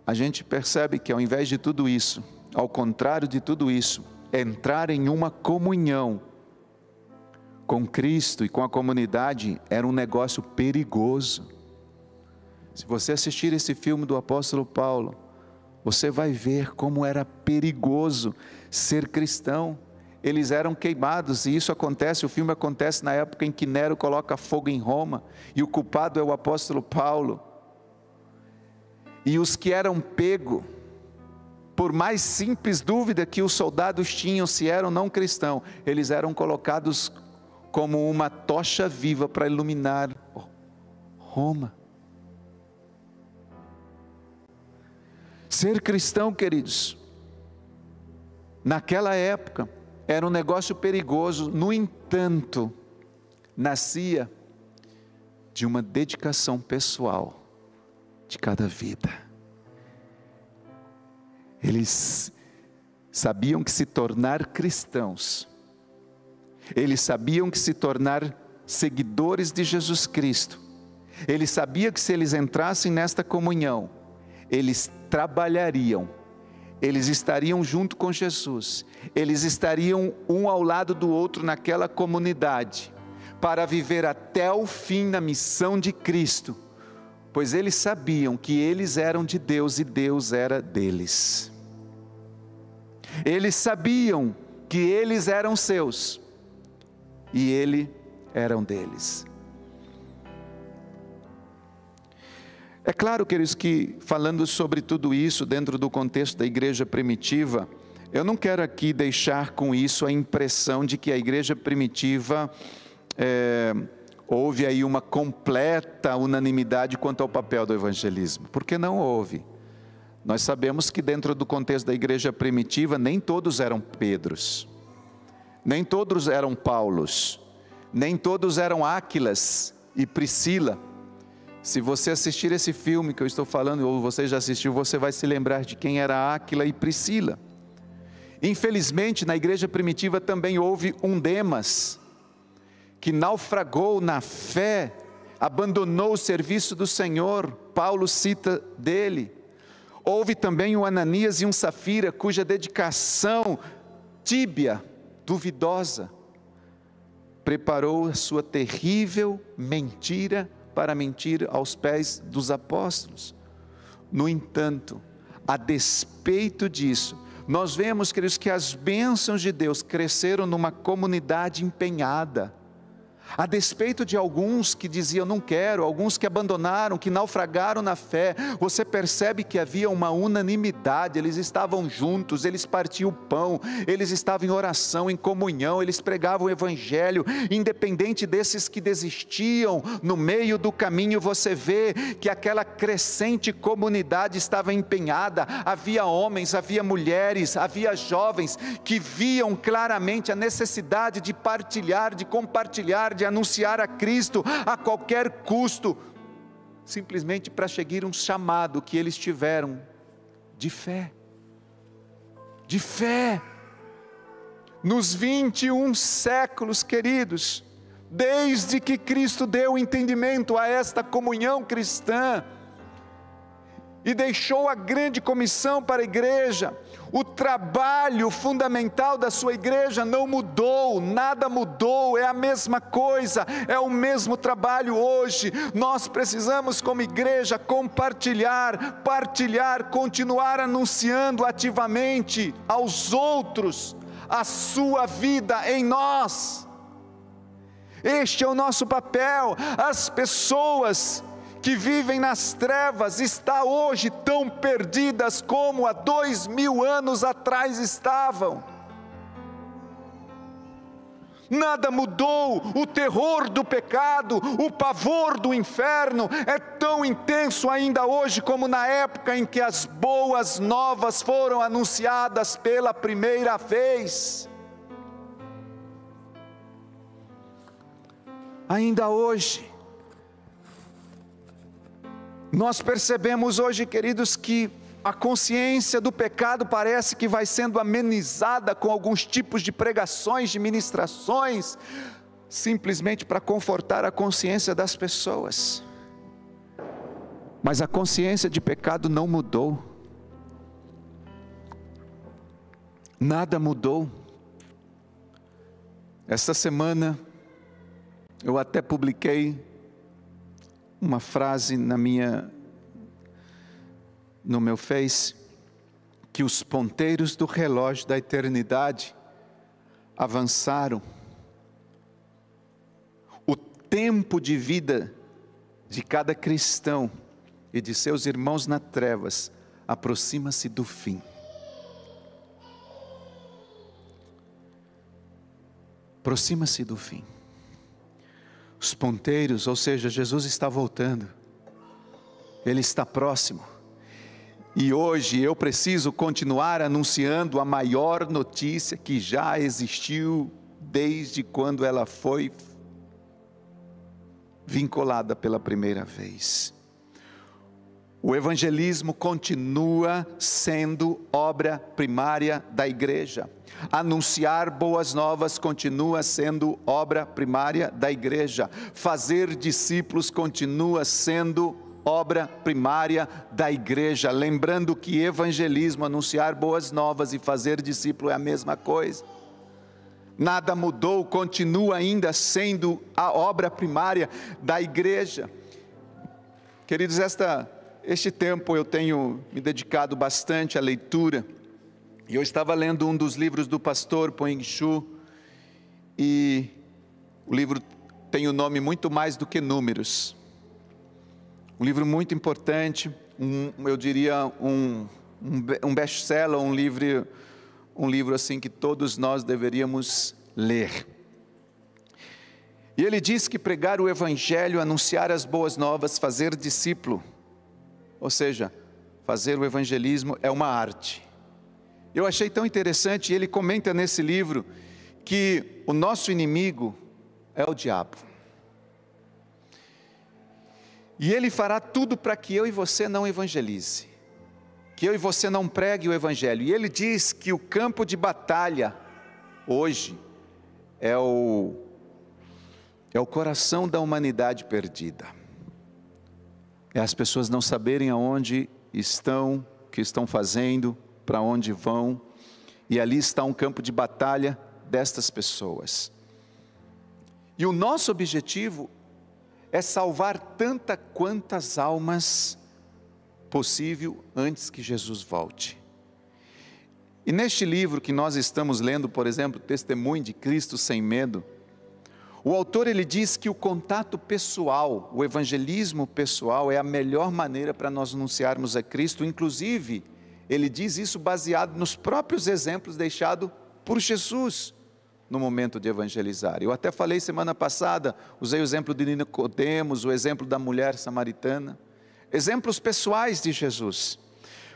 A gente percebe que ao invés de tudo isso, ao contrário de tudo isso, entrar em uma comunhão com Cristo e com a comunidade era um negócio perigoso. Se você assistir esse filme do apóstolo Paulo, você vai ver como era perigoso ser cristão. Eles eram queimados, e isso acontece, o filme acontece na época em que Nero coloca fogo em Roma, e o culpado é o apóstolo Paulo. E os que eram pegos, por mais simples dúvida que os soldados tinham se eram ou não cristãos, eles eram colocados como uma tocha viva para iluminar Roma. Ser cristão, queridos, naquela época, era um negócio perigoso. No entanto, nascia de uma dedicação pessoal de cada vida. Eles sabiam que se tornar cristãos, eles sabiam que se tornar seguidores de Jesus Cristo, eles sabiam que se eles entrassem nesta comunhão, eles trabalhariam, eles estariam junto com Jesus, eles estariam um ao lado do outro naquela comunidade, para viver até o fim na missão de Cristo, pois eles sabiam que eles eram de Deus e Deus era deles. Eles sabiam que eles eram seus e eles eram deles. É claro, queridos, que falando sobre tudo isso dentro do contexto da igreja primitiva, eu não quero aqui deixar com isso a impressão de que a igreja primitiva houve aí uma completa unanimidade quanto ao papel do evangelismo, porque não houve. Nós sabemos que dentro do contexto da igreja primitiva, nem todos eram Pedros, nem todos eram Paulos, nem todos eram Áquilas e Priscila. Se você assistir esse filme que eu estou falando, ou você já assistiu, você vai se lembrar de quem era Áquila e Priscila. Infelizmente, na igreja primitiva também houve um Demas, que naufragou na fé, abandonou o serviço do Senhor. Paulo cita dele. Houve também um Ananias e um Safira, cuja dedicação tíbia, duvidosa, preparou a sua terrível mentira para mentir aos pés dos apóstolos. No entanto, a despeito disso, nós vemos, queridos, que as bênçãos de Deus cresceram numa comunidade empenhada. A despeito de alguns que diziam não quero, alguns que abandonaram, que naufragaram na fé, você percebe que havia uma unanimidade, eles estavam juntos, eles partiam o pão, eles estavam em oração, em comunhão, eles pregavam o evangelho, independente desses que desistiam, no meio do caminho você vê que aquela crescente comunidade estava empenhada, havia homens, havia mulheres, havia jovens que viam claramente a necessidade de partilhar, de compartilhar, de anunciar a Cristo a qualquer custo, simplesmente para seguir um chamado que eles tiveram de fé. De fé. Nos 21 séculos, queridos, desde que Cristo deu entendimento a esta comunhão cristã e deixou a grande comissão para a igreja, o trabalho fundamental da sua igreja não mudou, nada mudou, é a mesma coisa, é o mesmo trabalho hoje. Nós precisamos como igreja compartilhar, partilhar, continuar anunciando ativamente aos outros a sua vida em nós. Este é o nosso papel. As pessoas que vivem nas trevas estão hoje tão perdidas como há 2000 anos atrás estavam. Nada mudou, o terror do pecado, o pavor do inferno é tão intenso ainda hoje como na época em que as boas novas foram anunciadas pela primeira vez. Ainda hoje, nós percebemos hoje, queridos, que a consciência do pecado parece que vai sendo amenizada com alguns tipos de pregações, de ministrações, simplesmente para confortar a consciência das pessoas. Mas a consciência de pecado não mudou. Nada mudou. Esta semana, eu até publiquei uma frase no meu Face, que os ponteiros do relógio da eternidade avançaram. O tempo de vida de cada cristão e de seus irmãos nas trevas aproxima-se do fim. Aproxima-se do fim. Os ponteiros, ou seja, Jesus está voltando. Ele está próximo. E hoje eu preciso continuar anunciando a maior notícia que já existiu desde quando ela foi vinculada pela primeira vez. O evangelismo continua sendo obra primária da igreja. Anunciar boas novas continua sendo obra primária da igreja. Fazer discípulos continua sendo obra primária da igreja. Lembrando que evangelismo, anunciar boas novas e fazer discípulo é a mesma coisa. Nada mudou, continua ainda sendo a obra primária da igreja. Queridos, este tempo eu tenho me dedicado bastante à leitura, e eu estava lendo um dos livros do pastor Poing Chu, e o livro tem o nome Muito Mais do que Números, um livro muito importante, eu diria um best-seller, um livro assim que todos nós deveríamos ler. E ele diz que pregar o evangelho, anunciar as boas novas, fazer discípulo, ou seja, fazer o evangelismo é uma arte. Eu achei tão interessante, e ele comenta nesse livro, que o nosso inimigo é o diabo. E ele fará tudo para que eu e você não evangelize, que eu e você não pregue o evangelho. E ele diz que o campo de batalha, hoje, é o coração da humanidade perdida. É as pessoas não saberem aonde estão, o que estão fazendo, para onde vão, e ali está um campo de batalha destas pessoas. E o nosso objetivo é salvar quantas almas possível antes que Jesus volte. E neste livro que nós estamos lendo, por exemplo, Testemunho de Cristo Sem Medo, o autor ele diz que o contato pessoal, o evangelismo pessoal é a melhor maneira para nós anunciarmos a Cristo. Inclusive, ele diz isso baseado nos próprios exemplos deixados por Jesus no momento de evangelizar. Eu até falei semana passada, usei o exemplo de Nicodemos, o exemplo da mulher samaritana, exemplos pessoais de Jesus.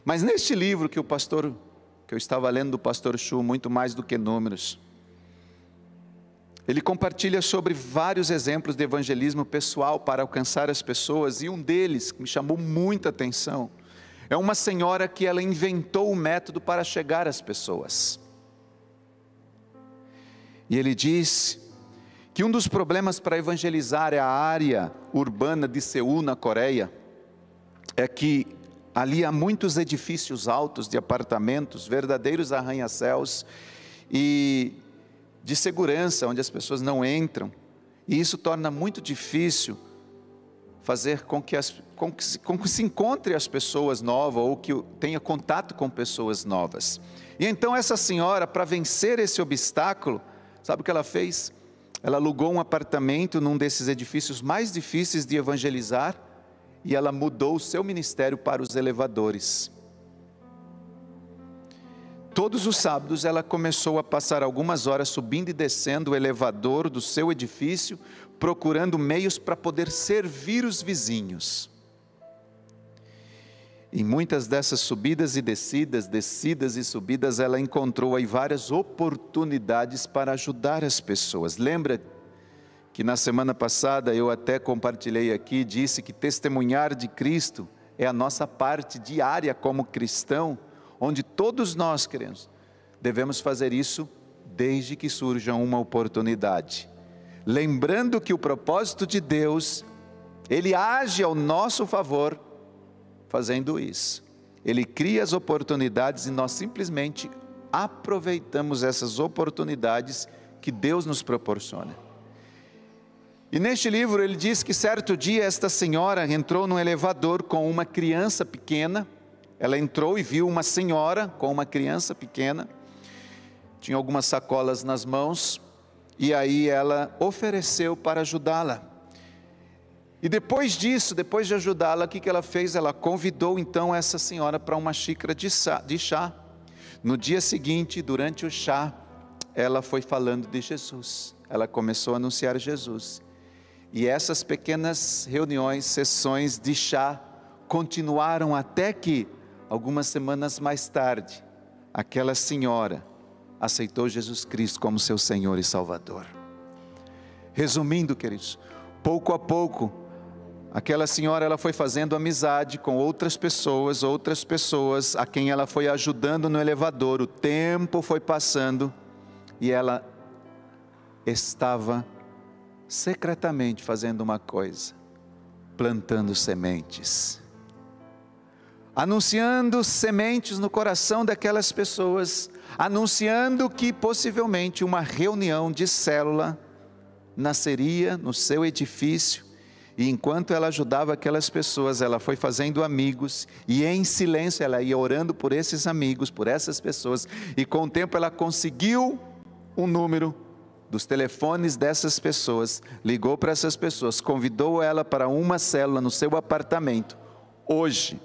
Mas neste livro que eu estava lendo do pastor Chu, Muito Mais do que Números, ele compartilha sobre vários exemplos de evangelismo pessoal para alcançar as pessoas, e um deles que me chamou muita atenção é uma senhora que ela inventou um método para chegar às pessoas. E ele diz que um dos problemas para evangelizar a área urbana de Seul, na Coreia, é que ali há muitos edifícios altos de apartamentos, verdadeiros arranha-céus, e de segurança, onde as pessoas não entram, e isso torna muito difícil fazer com que se encontre as pessoas novas, ou que tenha contato com pessoas novas. E então essa senhora, para vencer esse obstáculo, sabe o que ela fez? Ela alugou um apartamento num desses edifícios mais difíceis de evangelizar, e ela mudou o seu ministério para os elevadores. Todos os sábados ela começou a passar algumas horas subindo e descendo o elevador do seu edifício, procurando meios para poder servir os vizinhos. Em muitas dessas subidas e descidas e subidas, ela encontrou aí várias oportunidades para ajudar as pessoas. Lembra que na semana passada eu até compartilhei aqui, disse que testemunhar de Cristo é a nossa parte diária como cristão, onde todos nós devemos fazer isso desde que surja uma oportunidade. Lembrando que o propósito de Deus, Ele age ao nosso favor fazendo isso. Ele cria as oportunidades e nós simplesmente aproveitamos essas oportunidades que Deus nos proporciona. E neste livro ele diz que certo dia esta senhora entrou num elevador com uma criança pequena. ela entrou e viu uma senhora com uma criança pequena, tinha algumas sacolas nas mãos, e aí ela ofereceu para ajudá-la. E depois disso, depois de ajudá-la, o que ela fez? Ela convidou então essa senhora para uma xícara de chá. No dia seguinte, durante o chá, ela foi falando de Jesus, ela começou a anunciar Jesus. E essas pequenas reuniões, sessões de chá, continuaram até que, algumas semanas mais tarde, aquela senhora aceitou Jesus Cristo como seu Senhor e Salvador. Resumindo, queridos, pouco a pouco, aquela senhora ela foi fazendo amizade com outras pessoas a quem ela foi ajudando no elevador. O tempo foi passando e ela estava secretamente fazendo uma coisa, plantando sementes, anunciando sementes no coração daquelas pessoas, anunciando que possivelmente uma reunião de célula nasceria no seu edifício. E enquanto ela ajudava aquelas pessoas, ela foi fazendo amigos, e em silêncio ela ia orando por esses amigos, por essas pessoas, e com o tempo ela conseguiu um número dos telefones dessas pessoas, ligou para essas pessoas, convidou ela para uma célula no seu apartamento. Hoje,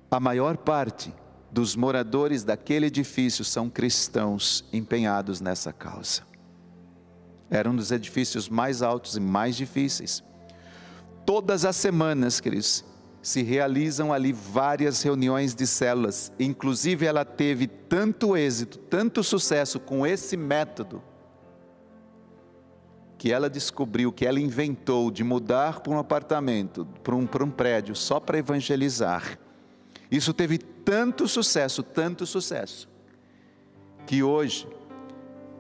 a maior parte dos moradores daquele edifício são cristãos empenhados nessa causa. Era um dos edifícios mais altos e mais difíceis. Todas as semanas, queridos, se realizam ali várias reuniões de células. Inclusive ela teve tanto êxito, tanto sucesso com esse método, que ela descobriu, que ela inventou de mudar para um apartamento, para um prédio, só para evangelizar. Isso teve tanto sucesso, que hoje,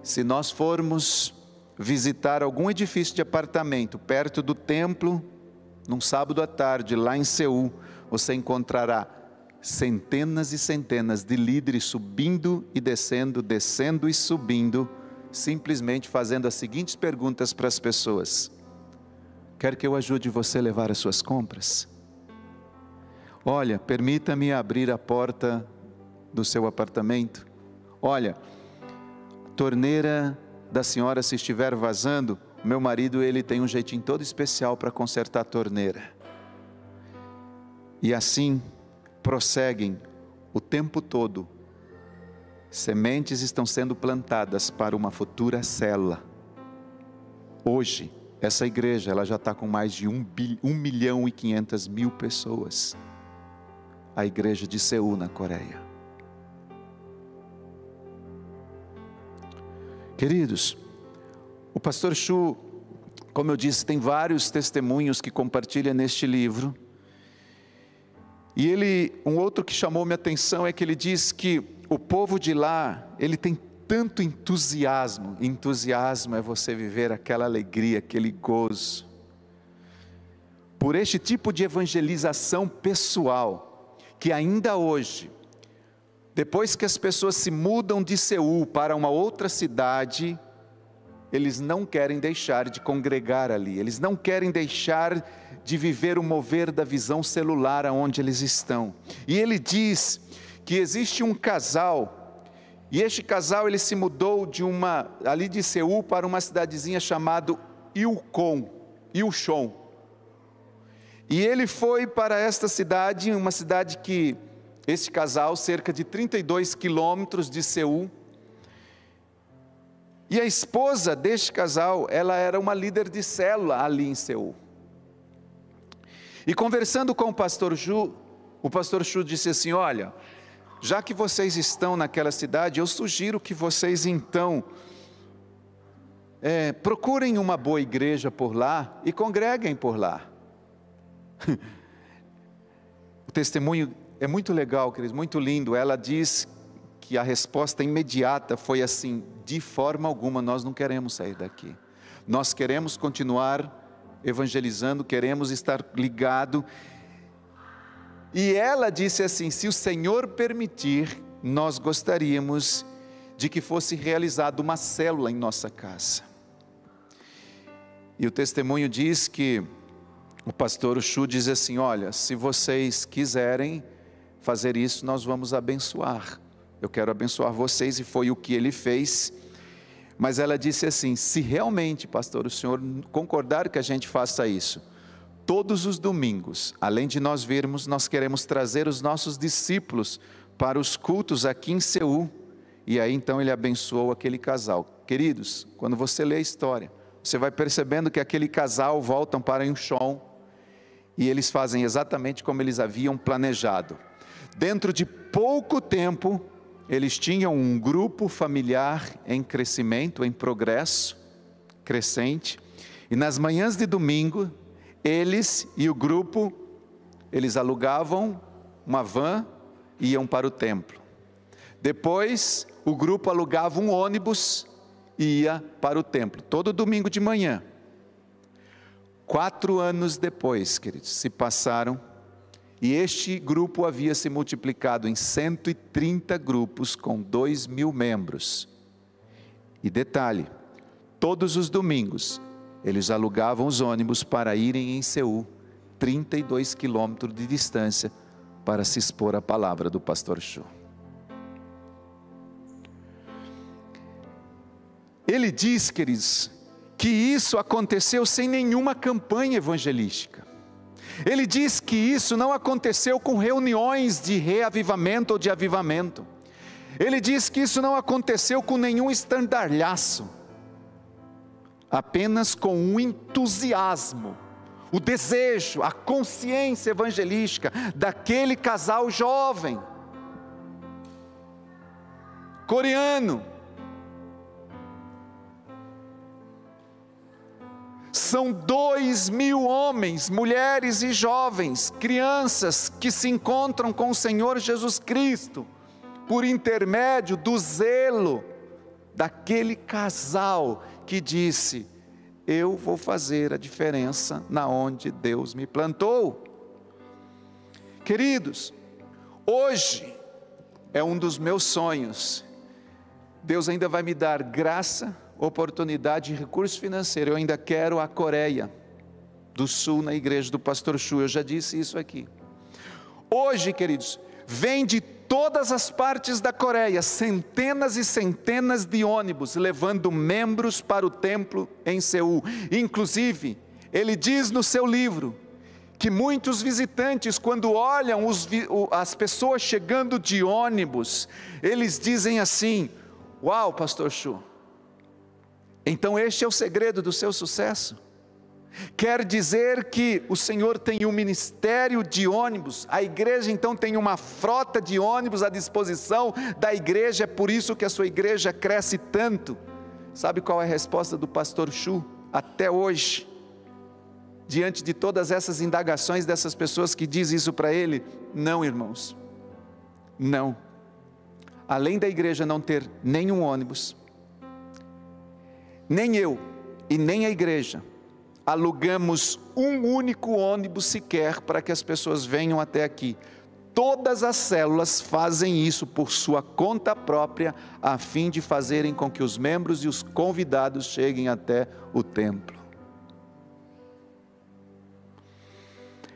se nós formos visitar algum edifício de apartamento perto do templo, num sábado à tarde, lá em Seul, você encontrará centenas e centenas de líderes subindo e descendo, descendo e subindo, simplesmente fazendo as seguintes perguntas para as pessoas: quer que eu ajude você a levar as suas compras? Olha, permita-me abrir a porta do seu apartamento. Olha, a torneira da senhora, se estiver vazando, meu marido, ele tem um jeitinho todo especial para consertar a torneira. E assim prosseguem o tempo todo. Sementes estão sendo plantadas para uma futura célula. Hoje, essa igreja ela já está com mais de 1.500.000 pessoas. A igreja de Seul, na Coreia. Queridos, o pastor Chu, como eu disse, tem vários testemunhos que compartilha neste livro. E um outro que chamou minha atenção é que ele diz que o povo de lá, ele tem tanto entusiasmo. Entusiasmo é você viver aquela alegria, aquele gozo, por este tipo de evangelização pessoal, que ainda hoje, depois que as pessoas se mudam de Seul para uma outra cidade, eles não querem deixar de congregar ali, eles não querem deixar de viver o mover da visão celular aonde eles estão. E ele diz que existe um casal, e este casal ele se mudou ali de Seul para uma cidadezinha chamada Ilchon. E ele foi para esta cidade, uma cidade que, este casal, cerca de 32 quilômetros de Seul. E a esposa deste casal, ela era uma líder de célula ali em Seul. E conversando com o pastor Chu disse assim: olha, já que vocês estão naquela cidade, eu sugiro que vocês então procurem uma boa igreja por lá e congreguem por lá. O testemunho é muito legal, queridos, muito lindo. Ela diz que a resposta imediata foi assim: de forma alguma nós não queremos sair daqui, nós queremos continuar evangelizando, queremos estar ligado. E ela disse assim: se o Senhor permitir, nós gostaríamos de que fosse realizada uma célula em nossa casa. E o testemunho diz que o pastor Chu diz assim: olha, se vocês quiserem fazer isso, nós vamos abençoar. Eu quero abençoar vocês, e foi o que ele fez. Mas ela disse assim: se realmente, pastor, o senhor concordar que a gente faça isso, todos os domingos, além de nós virmos, nós queremos trazer os nossos discípulos para os cultos aqui em Seul. E aí então ele abençoou aquele casal. Queridos, quando você lê a história, você vai percebendo que aquele casal voltam para Incheon, e eles fazem exatamente como eles haviam planejado. Dentro de pouco tempo, eles tinham um grupo familiar em crescimento, em progresso crescente. E nas manhãs de domingo, eles e o grupo, eles alugavam uma van e iam para o templo. Depois, o grupo alugava um ônibus e ia para o templo, todo domingo de manhã. 4 anos depois, queridos, se passaram, e este grupo havia se multiplicado em 130 grupos com 2.000 membros. E detalhe, todos os domingos, eles alugavam os ônibus para irem em Seul, 32 quilômetros de distância, para se expor à palavra do pastor Chu. Ele diz, queridos, que isso aconteceu sem nenhuma campanha evangelística. Ele diz que isso não aconteceu com reuniões de reavivamento ou de avivamento. Ele diz que isso não aconteceu com nenhum estandalhaço, apenas com um entusiasmo, o desejo, a consciência evangelística daquele casal jovem, coreano. São 2.000 homens, mulheres e jovens, crianças que se encontram com o Senhor Jesus Cristo, por intermédio do zelo daquele casal que disse: eu vou fazer a diferença na onde Deus me plantou. Queridos, hoje é um dos meus sonhos. Deus ainda vai me dar graça, oportunidade e recurso financeiro. Eu ainda quero a Coreia do Sul na igreja do pastor Chu. Eu já disse isso aqui. Hoje, queridos, vem de todas as partes da Coreia centenas e centenas de ônibus levando membros para o templo em Seul. Inclusive, ele diz no seu livro que muitos visitantes, quando olham as pessoas chegando de ônibus, eles dizem assim: uau, pastor Chu, então este é o segredo do seu sucesso? Quer dizer que o Senhor tem um ministério de ônibus, a igreja então tem uma frota de ônibus à disposição da igreja, é por isso que a sua igreja cresce tanto. Sabe qual é a resposta do pastor Chu até hoje? Diante de todas essas indagações dessas pessoas que dizem isso para ele: não, irmãos, não. Além da igreja não ter nenhum ônibus, nem eu e nem a igreja alugamos um único ônibus sequer para que as pessoas venham até aqui. Todas as células fazem isso por sua conta própria, a fim de fazerem com que os membros e os convidados cheguem até o templo.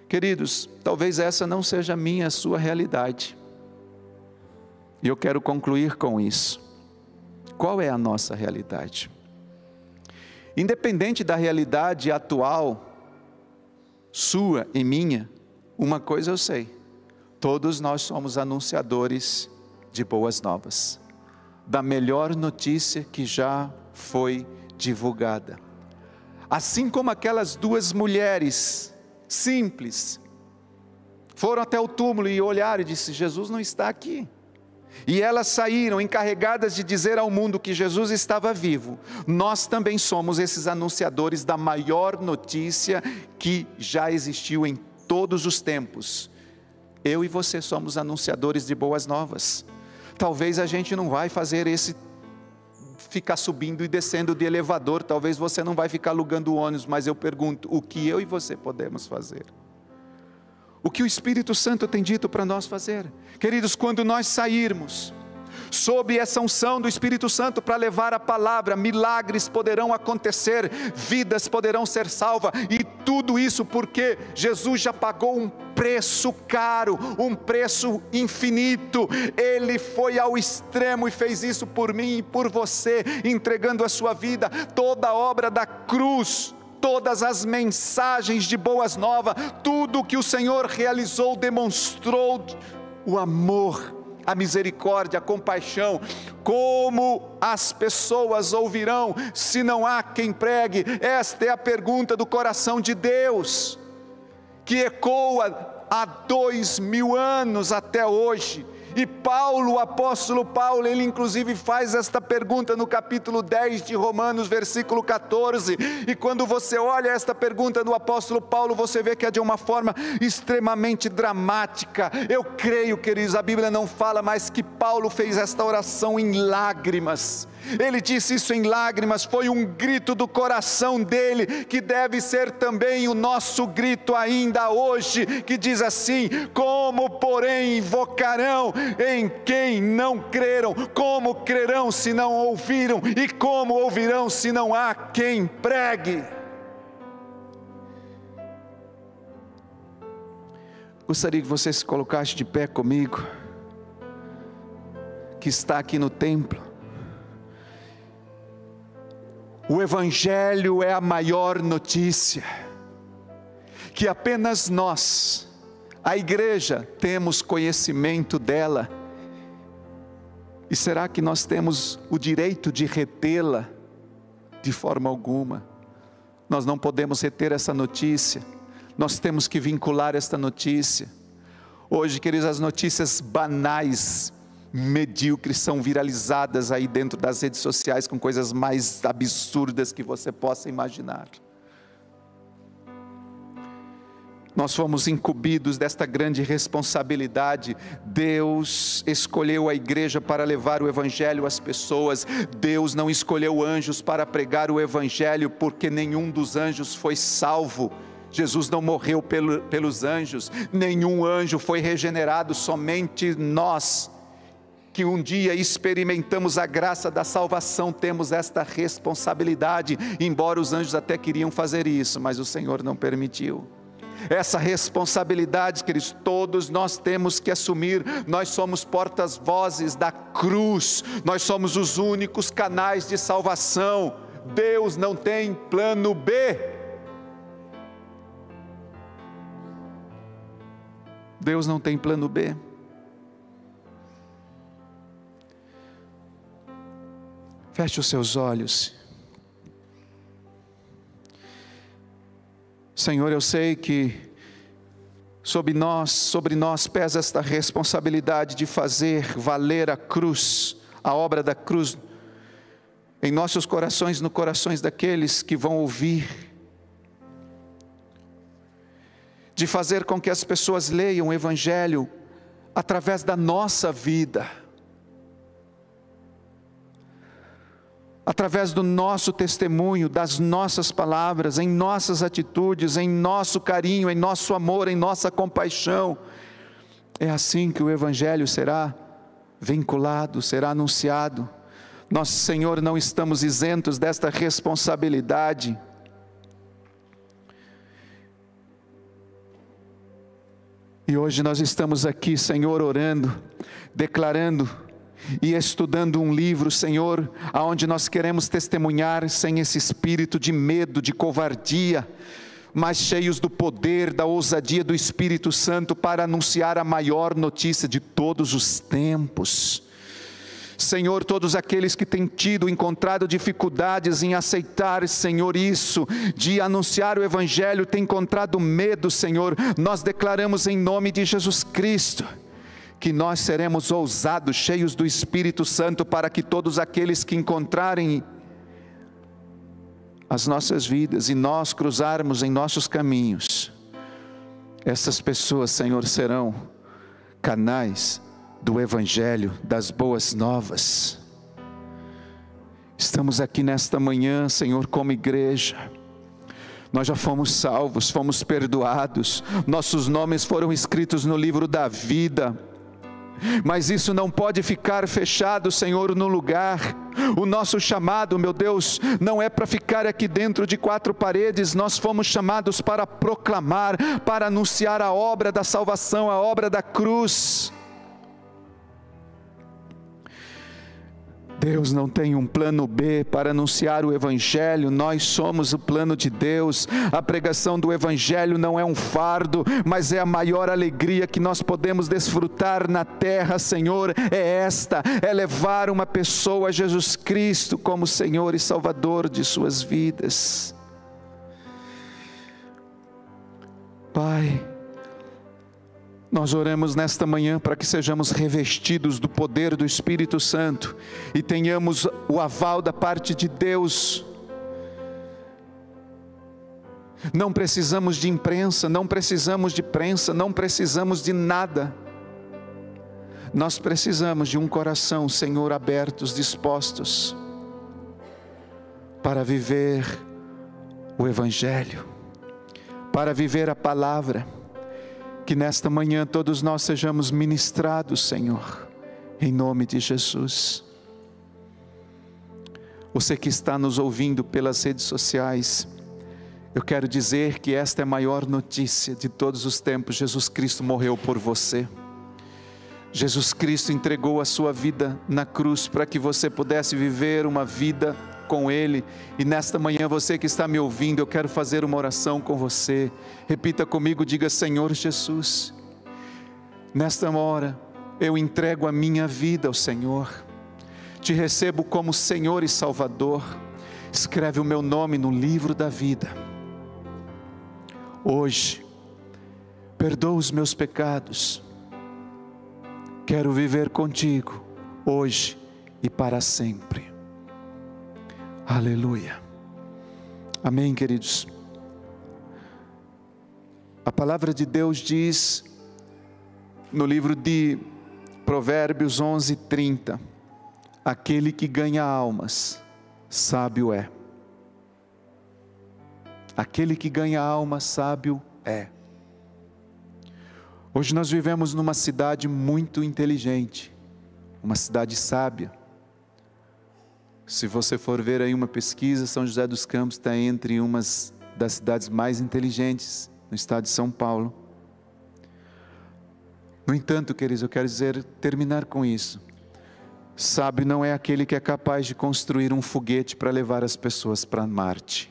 Queridos, talvez essa não seja a minha, a sua realidade. E eu quero concluir com isso. Qual é a nossa realidade? Independente da realidade atual, sua e minha, uma coisa eu sei: todos nós somos anunciadores de boas novas, da melhor notícia que já foi divulgada. Assim como aquelas 2 mulheres simples foram até o túmulo e olharam e disseram: Jesus não está aqui. E elas saíram encarregadas de dizer ao mundo que Jesus estava vivo. Nós também somos esses anunciadores da maior notícia que já existiu em todos os tempos. Eu e você somos anunciadores de boas novas. Talvez a gente não vai fazer ficar subindo e descendo de elevador, talvez você não vai ficar alugando ônibus, mas eu pergunto: o que eu e você podemos fazer? O que o Espírito Santo tem dito para nós fazer? Queridos, quando nós sairmos, sob essa unção do Espírito Santo para levar a palavra, milagres poderão acontecer, vidas poderão ser salvas, e tudo isso porque Jesus já pagou um preço caro, um preço infinito. Ele foi ao extremo e fez isso por mim e por você, entregando a sua vida. Toda a obra da cruz, todas as mensagens de boas novas, tudo o que o Senhor realizou, demonstrou o amor, a misericórdia, a compaixão. Como as pessoas ouvirão se não há quem pregue? Esta é a pergunta do coração de Deus, que ecoa há 2000 anos até hoje. E Paulo, o apóstolo Paulo, ele inclusive faz esta pergunta no capítulo 10 de Romanos, versículo 14, e quando você olha esta pergunta do apóstolo Paulo, você vê que é de uma forma extremamente dramática. Eu creio, queridos, a Bíblia não fala, mas que Paulo fez esta oração em lágrimas. Ele disse isso em lágrimas, foi um grito do coração dele, que deve ser também o nosso grito ainda hoje, que diz assim: como porém invocarão em quem não creram? Como crerão se não ouviram? E como ouvirão se não há quem pregue? Gostaria que você se colocasse de pé comigo, que está aqui no templo. O Evangelho é a maior notícia, que apenas nós, a igreja, temos conhecimento dela. E será que nós temos o direito de retê-la? De forma alguma. Nós não podemos reter essa notícia, nós temos que vincular esta notícia. Hoje, queridos, as notícias banais, medíocres, são viralizadas aí dentro das redes sociais com coisas mais absurdas que você possa imaginar. Nós fomos incumbidos desta grande responsabilidade. Deus escolheu a igreja para levar o Evangelho às pessoas. Deus não escolheu anjos para pregar o Evangelho, porque nenhum dos anjos foi salvo. Jesus não morreu pelos anjos, nenhum anjo foi regenerado, somente nós, que um dia experimentamos a graça da salvação, temos esta responsabilidade, embora os anjos até queriam fazer isso, mas o Senhor não permitiu. Essa responsabilidade, queridos, todos nós temos que assumir. Nós somos portas-vozes da cruz, nós somos os únicos canais de salvação. Deus não tem plano B. Deus não tem plano B. Feche os seus olhos. Senhor, eu sei que sobre nós pesa esta responsabilidade de fazer valer a cruz, a obra da cruz, em nossos corações, nos corações daqueles que vão ouvir, de fazer com que as pessoas leiam o Evangelho através da nossa vida, através do nosso testemunho, das nossas palavras, em nossas atitudes, em nosso carinho, em nosso amor, em nossa compaixão. É assim que o Evangelho será vinculado, será anunciado. Nós, Senhor, não estamos isentos desta responsabilidade. E hoje nós estamos aqui, Senhor, orando, declarando e estudando um livro, Senhor, aonde nós queremos testemunhar sem esse espírito de medo, de covardia, mas cheios do poder, da ousadia do Espírito Santo para anunciar a maior notícia de todos os tempos. Senhor, todos aqueles que têm encontrado dificuldades em aceitar, Senhor, isso, de anunciar o Evangelho, têm encontrado medo, Senhor, nós declaramos em nome de Jesus Cristo, que nós seremos ousados, cheios do Espírito Santo, para que todos aqueles que encontrarem as nossas vidas e nós cruzarmos em nossos caminhos, essas pessoas, Senhor, serão canais do Evangelho, das boas novas. Estamos aqui nesta manhã, Senhor, como igreja. Nós já fomos salvos, fomos perdoados, nossos nomes foram escritos no livro da vida. Mas isso não pode ficar fechado, Senhor, no lugar. O nosso chamado, meu Deus, não é para ficar aqui dentro de quatro paredes. Nós fomos chamados para proclamar, para anunciar a obra da salvação, a obra da cruz. Deus não tem um plano B para anunciar o Evangelho. Nós somos o plano de Deus. A pregação do Evangelho não é um fardo, mas é a maior alegria que nós podemos desfrutar na terra, Senhor. É levar uma pessoa a Jesus Cristo como Senhor e Salvador de suas vidas. Pai, nós oramos nesta manhã para que sejamos revestidos do poder do Espírito Santo e tenhamos o aval da parte de Deus. Não precisamos de imprensa, não precisamos de prensa, não precisamos de nada. Nós precisamos de um coração, Senhor, abertos, dispostos para viver o Evangelho, para viver a palavra. Que nesta manhã todos nós sejamos ministrados, Senhor, em nome de Jesus. Você que está nos ouvindo pelas redes sociais, eu quero dizer que esta é a maior notícia de todos os tempos. Jesus Cristo morreu por você. Jesus Cristo entregou a sua vida na cruz para que você pudesse viver uma vida com Ele. E nesta manhã, você que está me ouvindo, eu quero fazer uma oração com você. Repita comigo, diga: Senhor Jesus, nesta hora eu entrego a minha vida ao Senhor, te recebo como Senhor e Salvador. Escreve o meu nome no livro da vida. Hoje, perdoa os meus pecados. Quero viver contigo, hoje e para sempre. Aleluia. Amém, queridos. A palavra de Deus diz no livro de Provérbios 11:30: aquele que ganha almas, sábio é. Aquele que ganha alma, sábio é. Hoje nós vivemos numa cidade muito inteligente, uma cidade sábia. Se você for ver aí uma pesquisa, São José dos Campos está entre umas das cidades mais inteligentes no estado de São Paulo. No entanto, queridos, eu quero terminar com isso. Sábio não é aquele que é capaz de construir um foguete para levar as pessoas para Marte.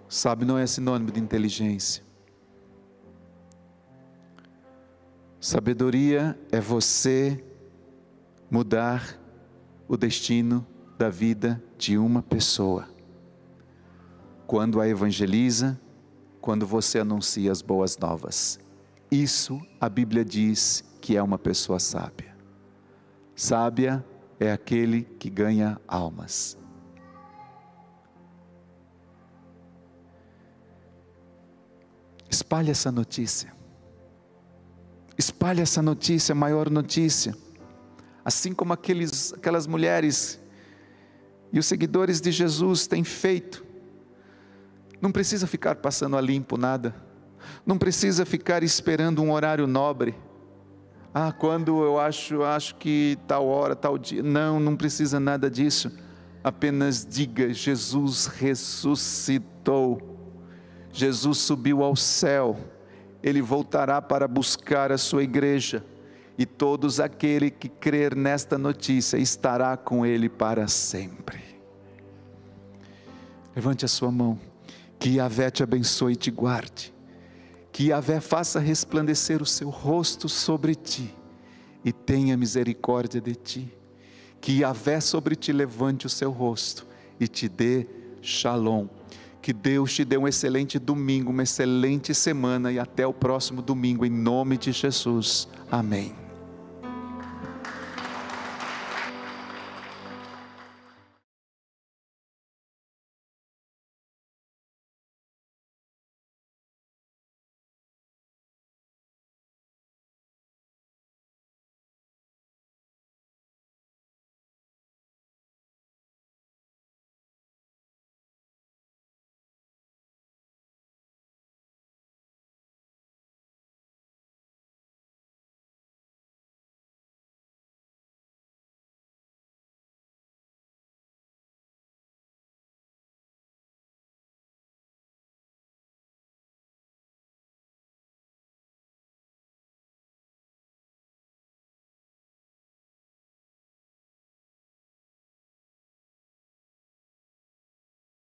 Sábio não é sinônimo de inteligência. Sabedoria é você mudar o destino da vida de uma pessoa. Quando a evangeliza, quando você anuncia as boas novas. Isso a Bíblia diz que é uma pessoa sábia. Sábia é aquele que ganha almas. Espalhe essa notícia. Espalhe essa notícia, a maior notícia. Assim como aquelas mulheres e os seguidores de Jesus têm feito. Não precisa ficar passando a limpo nada. Não precisa ficar esperando um horário nobre. Quando eu acho que tal hora, tal dia. Não precisa nada disso. Apenas diga: Jesus ressuscitou. Jesus subiu ao céu. Ele voltará para buscar a sua igreja. E todos aquele que crer nesta notícia estará com Ele para sempre. Levante a sua mão. Que Yahvé te abençoe e te guarde. Que Yahvé faça resplandecer o seu rosto sobre ti e tenha misericórdia de ti. Que Yahvé sobre ti levante o seu rosto e te dê shalom. Que Deus te dê um excelente domingo, uma excelente semana e até o próximo domingo, em nome de Jesus. Amém.